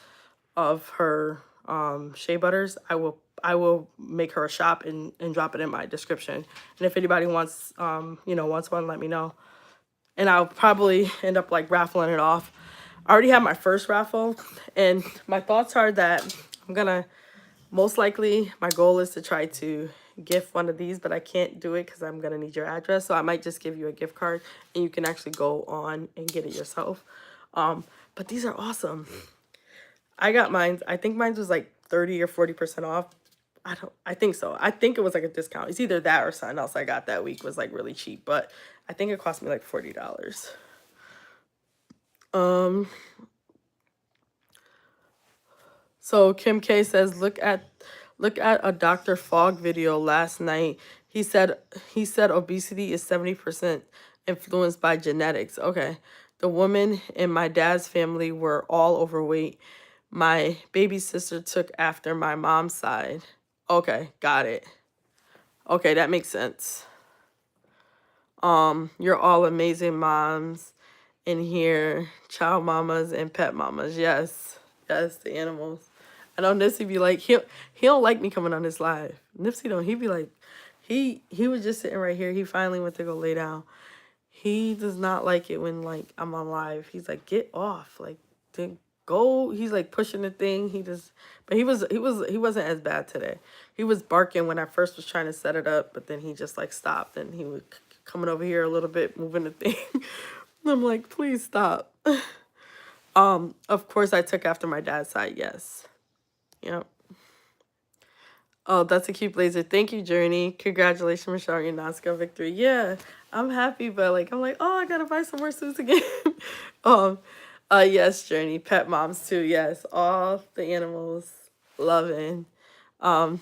Speaker 1: of her shea butters. I will make her a shop and drop it in my description. And if anybody wants wants one, let me know. And I'll probably end up like raffling it off. I already have my first raffle, and my thoughts are that I'm gonna most likely my goal is to try to gift one of these, but I can't do it because I'm gonna need your address. So I might just give you a gift card and you can actually go on and get it yourself. But these are awesome. I got mine. I think mine was like 30 or 40% off. I think so. I think it was like a discount. It's either that or something else I got that week was like really cheap, but I think it cost me like $40. So Kim K says, look at a Dr. Fogg video last night. He said obesity is 70% influenced by genetics. Okay. The women in my dad's family were all overweight. My baby sister took after my mom's side. Okay, got it. Okay, that makes sense. You're all amazing moms in here. Child mamas and pet mamas. Yes. Yes, the animals. I know Nipsey be like, he don't like me coming on his live. Nipsey don't, he be like, He was just sitting right here. He finally went to go lay down. He does not like it when like I'm on live. He's like, get off. Like then go. He's like pushing the thing. He just but he wasn't as bad today. He was barking when I first was trying to set it up, but then he just like stopped and he was coming over here a little bit, moving the thing. I'm like, please stop. Of course I took after my dad's side, yes. Yep. Oh, that's a cute blazer. Thank you, Journey. Congratulations, Michelle, on your non-scale victory. Yeah, I'm happy, but like I'm like, oh, I gotta buy some more suits again. um, yes, Journey. Pet moms too. Yes, all the animals loving. Um,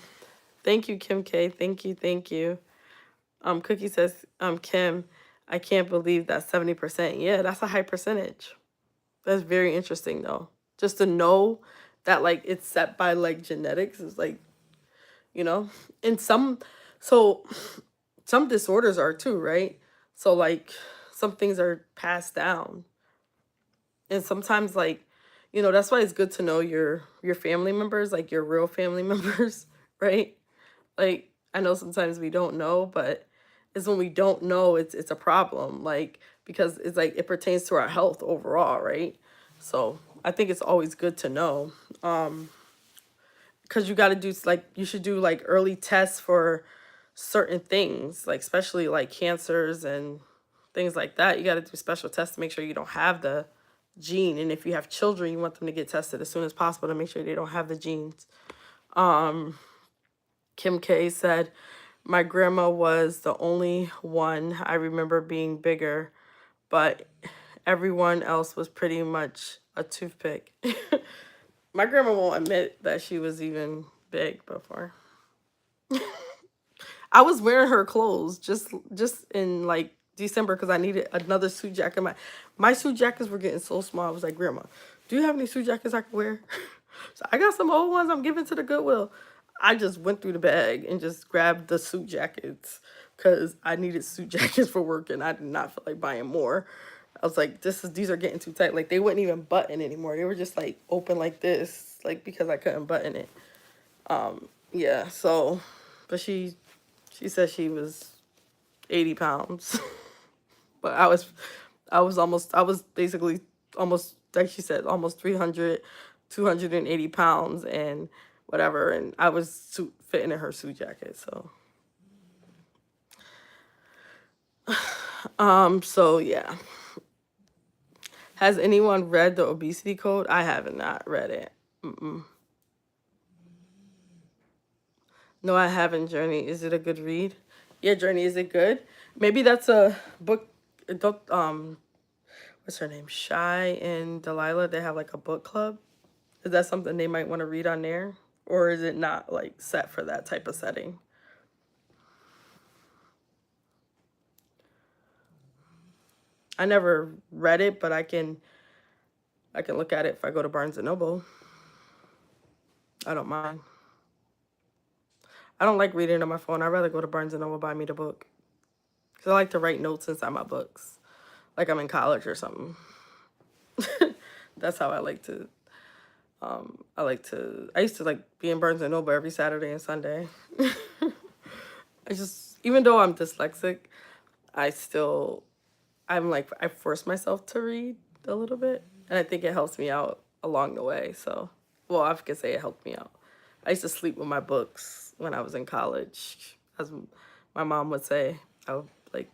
Speaker 1: thank you, Kim K. Thank you, thank you. Cookie says, Kim, I can't believe that 70%. Yeah, that's a high percentage. That's very interesting though. Just to know that like it's set by like genetics is like, you know, and so some disorders are too, right? So like some things are passed down. And sometimes like, that's why it's good to know your family members, like your real family members, right? Like I know sometimes we don't know, but it's when we don't know it's a problem, like because it's like it pertains to our health overall, right? So I think it's always good to know. Because you got to do like you should do like early tests for certain things, like especially like cancers and things like that. You got to do special tests to make sure you don't have the gene, and if you have children, you want them to get tested as soon as possible to make sure they don't have the genes. Kim K said, my grandma was the only one I remember being bigger, but everyone else was pretty much a toothpick. My grandma won't admit that she was even big before. I was wearing her clothes just in like December because I needed another suit jacket. My suit jackets were getting so small. I was like, Grandma, do you have any suit jackets I can wear? So I got some old ones I'm giving to the Goodwill. I just went through the bag and just grabbed the suit jackets because I needed suit jackets for work and I did not feel like buying more. I was like, these are getting too tight. Like they wouldn't even button anymore. They were just like open like this, like because I couldn't button it. Yeah, so but she said she was 80 pounds. But I was basically almost, like she said, almost 300, 280 pounds and whatever. And I was fitting in her suit jacket. So yeah. Has anyone read the obesity code? I have not read it. Mm-mm. No, I haven't, Journey. Is it a good read? Yeah, Journey, is it good? Maybe that's a book. What's her name? Shy and Delilah. They have like a book club. Is that something they might want to read on there? Or is it not like set for that type of setting? I never read it, but I can look at it if I go to Barnes and Noble. I don't mind. I don't like reading on my phone. I'd rather go to Barnes and Noble buy me the book. Because I like to write notes inside my books. Like I'm in college or something. That's how I like to I used to like be in Barnes and Noble every Saturday and Sunday. I just even though I'm dyslexic, I still I'm like I force myself to read a little bit, and I think it helps me out along the way. So, well, I can say it helped me out. I used to sleep with my books when I was in college, as my mom would say. I would like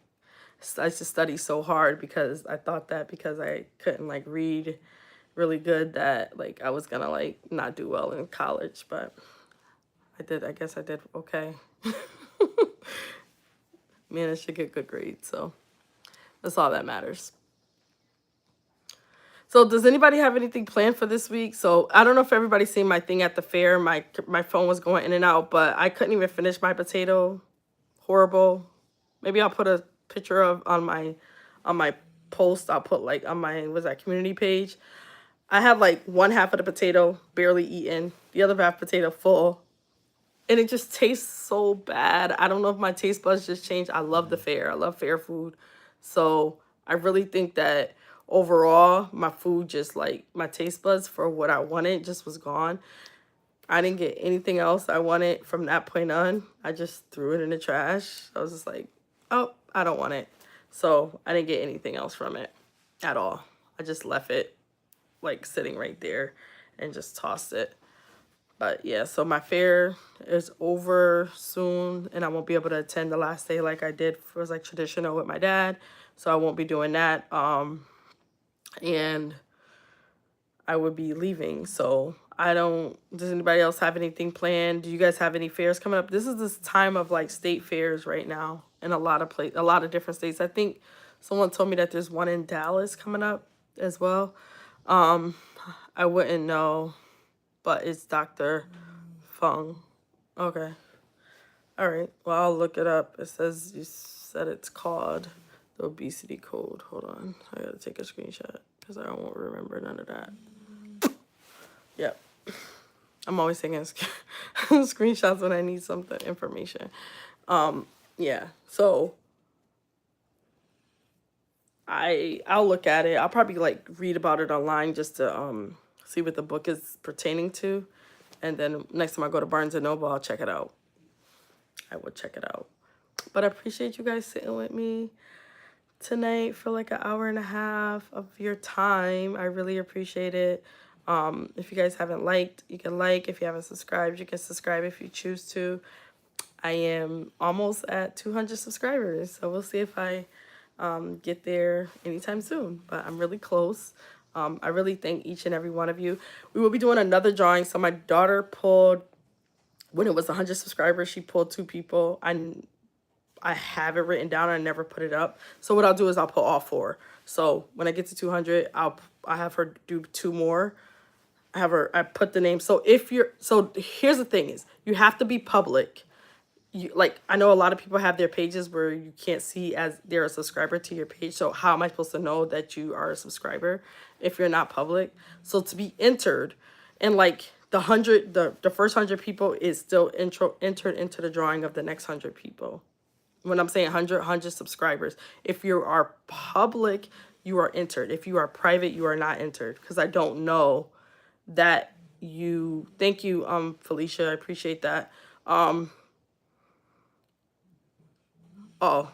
Speaker 1: I used to study so hard because I thought that because I couldn't like read really good that like I was gonna like not do well in college, but I did. I guess I did okay. Managed to get good grades, so that's all that matters. So does anybody have anything planned for this week? So I don't know if everybody's seen my thing at the fair. My phone was going in and out, but I couldn't even finish my potato. Horrible. Maybe I'll put a picture of on my post. I'll put like on my was that community page. I had like one half of the potato barely eaten, the other half potato full, and it just tastes so bad. I don't know if my taste buds just changed. I love the fair. I love fair food. So I really think that overall my food just like my taste buds for what I wanted just was gone. I didn't get anything else I wanted from that point on. I just threw it in the trash. I was just like, oh, I don't want it. So I didn't get anything else from it at all. I just left it like sitting right there and just tossed it. But yeah, so my fair is over soon and I won't be able to attend the last day like I did. It was like traditional with my dad. So I won't be doing that. And I would be leaving. So I don't, does anybody else have anything planned? Do you guys have any fairs coming up? This is this time of like state fairs right now in a lot of different states. I think someone told me that there's one in Dallas coming up as well. I wouldn't know, but it's Dr. Fung. Okay. All right. Well, I'll look it up. It says you said it's called the obesity code. Hold on. I gotta take a screenshot because I won't remember none of that. Yep. I'm always taking screenshots when I need something information. Yeah. So I'll look at it. I'll probably like read about it online just to see what the book is pertaining to, and then next time I go to Barnes and Noble, I'll check it out. I will check it out. But I appreciate you guys sitting with me tonight for like an hour and a half of your time. I really appreciate it. If you guys haven't liked, you can like. If you haven't subscribed, you can subscribe if you choose to. I am almost at 200 subscribers, so we'll see if I get there anytime soon. But I'm really close. I really thank each and every one of you. We will be doing another drawing. So my daughter pulled, when it was 100 subscribers, she pulled 2 people. I have it written down. I never put it up. So what I'll do is I'll put all 4. So when I get to 200, I have her do 2 more. I put the name. So here's the thing is you have to be public. You, like, I know a lot of people have their pages where you can't see as they're a subscriber to your page. So how am I supposed to know that you are a subscriber if you're not public? So to be entered, and like the first 100 people is still entered into the drawing of the next 100 people. When I'm saying 100 subscribers, if you are public, you are entered. If you are private, you are not entered, because I don't know that you. Thank you, Felicia, I appreciate that. Oh,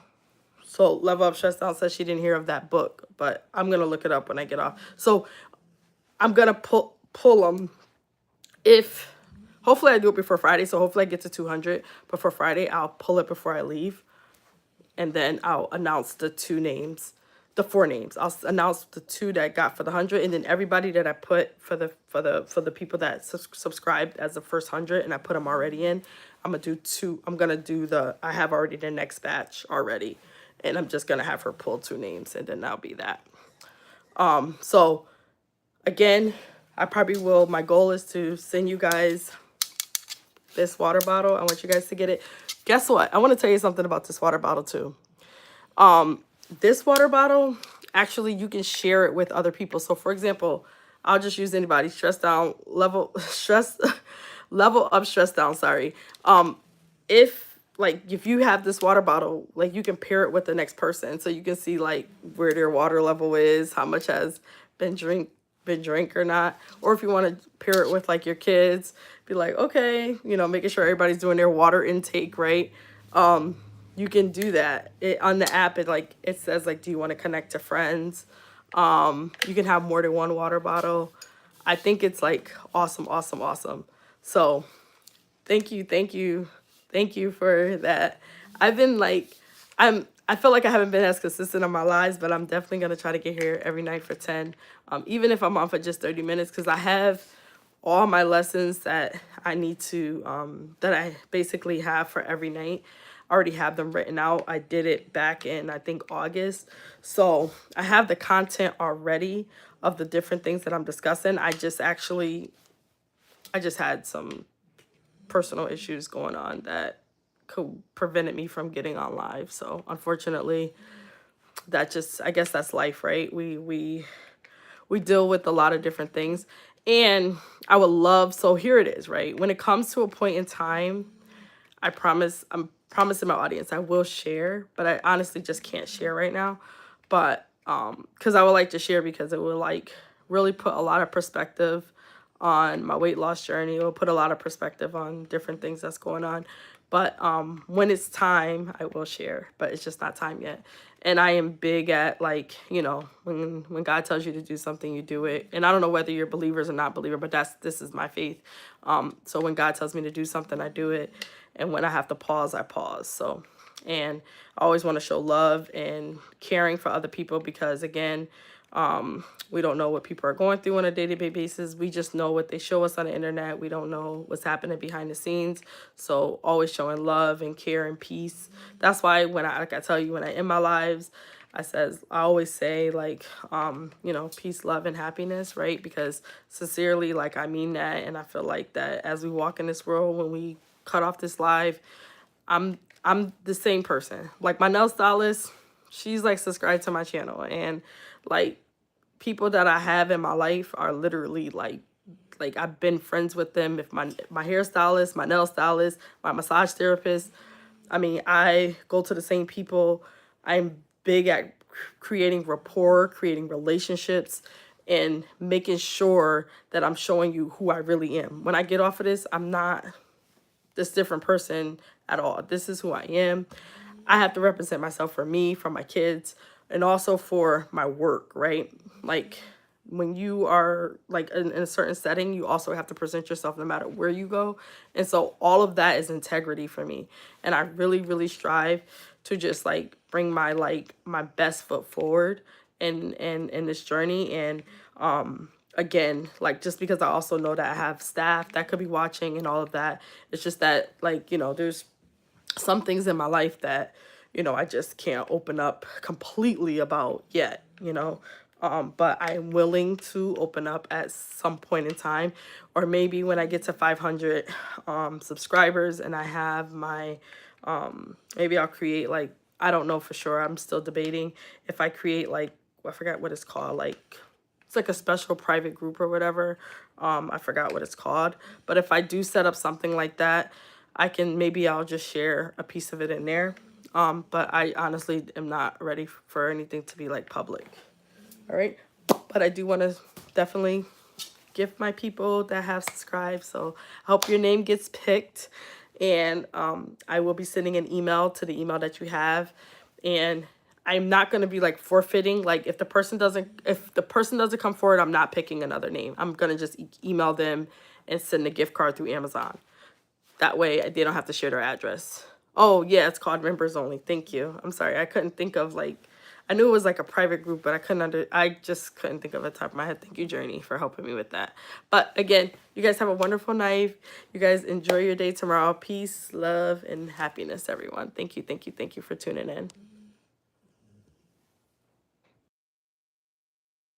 Speaker 1: so Level Up Stress Down says she didn't hear of that book, but I'm gonna look it up when I get off. So I'm gonna pull them. If hopefully I do it before Friday, so hopefully I get to 200 before Friday. I'll pull it before I leave, and then I'll announce the 2 names, the 4 names. I'll announce the 2 that I got for the 100, and then everybody that I put for the people that subscribed as the first 100, and I put them already in. I'm gonna do 2. I'm gonna do I have already the next batch already, and I'm just gonna have her pull 2 names, and then that'll be that. So again, I probably will. My goal is to send you guys this water bottle. I want you guys to get it. Guess what? I want to tell you something about this water bottle too. This water bottle, actually, you can share it with other people. So for example, I'll just use anybody. Level up, stress down. Sorry. If you have this water bottle, like you can pair it with the next person, so you can see like where their water level is, how much has been drank or not. Or if you want to pair it with like your kids, be like, okay, making sure everybody's doing their water intake right. You can do that on the app. It says like, do you want to connect to friends? You can have more than one water bottle. I think it's like awesome, awesome, awesome. So thank you for that. I've been like, I feel like I haven't been as consistent on my lives, but I'm definitely gonna try to get here every night for 10. Even if I'm on for just 30 minutes, because I have all my lessons that I need to that I basically have for every night. I already have them written out. I did it back in, I think, August. So I have the content already of the different things that I'm discussing. I just had some personal issues going on that prevented me from getting on live. So unfortunately, I guess that's life, right? We deal with a lot of different things. And I would love, so here it is, right? When it comes to a point in time, I'm promising my audience I will share, but I honestly just can't share right now. But because I would like to share, because it will like really put a lot of perspective on my weight loss journey. It will put a lot of perspective on different things that's going on. But when it's time, I will share, but it's just not time yet. And I am big at, like, when God tells you to do something, you do it. And I don't know whether you're believers or not believer, but this is my faith. So when God tells me to do something, I do it. And when I have to pause, I pause. So, and I always want to show love and caring for other people because, again, we don't know what people are going through on a day-to-day basis. We just know what they show us on the internet. We don't know what's happening behind the scenes. So always showing love and care and peace. That's why when like I tell you, when I end my lives, I always say, like, peace, love, and happiness, right? Because sincerely, like, I mean that. And I feel like that as we walk in this world, when we cut off this live, I'm the same person. Like, my nail stylist, she's like subscribed to my channel, and like people that I have in my life are literally like I've been friends with them. If my hairstylist, my nail stylist, my massage therapist, I mean, I go to the same people. I'm big at creating rapport, creating relationships, and making sure that I'm showing you who I really am. When I get off of this, I'm not this different person at all. This is who I am. I have to represent myself for me, for my kids, and also for my work, right? Like, when you are like in a certain setting, you also have to present yourself no matter where you go. And so all of that is integrity for me. And I really, really strive to just like bring my best foot forward in this journey. And again, like, just because I also know that I have staff that could be watching and all of that, it's just that, like, there's some things in my life that, I just can't open up completely about yet, but I'm willing to open up at some point in time, or maybe when I get to 500 subscribers and I have my, maybe I'll create, like, I don't know for sure. I'm still debating if I create, like, I forgot what it's called, like, it's like a special private group or whatever. I forgot what it's called. But if I do set up something like that, maybe I'll just share a piece of it in there. But I honestly am not ready for anything to be like public. All right. But I do want to definitely gift my people that have subscribed. So I hope your name gets picked. And I will be sending an email to the email that you have. And I'm not going to be like forfeiting. Like, if the person doesn't come forward, I'm not picking another name. I'm going to just email them and send a gift card through Amazon. That way they don't have to share their address. Oh, yeah, it's called members only. Thank you. I'm sorry. I couldn't think of, like, I knew it was like a private group, but I just couldn't think of the top of my head. Thank you, Journey, for helping me with that. But again, you guys have a wonderful night. You guys enjoy your day tomorrow. Peace, love, and happiness, everyone. Thank you, thank you, thank you for tuning in.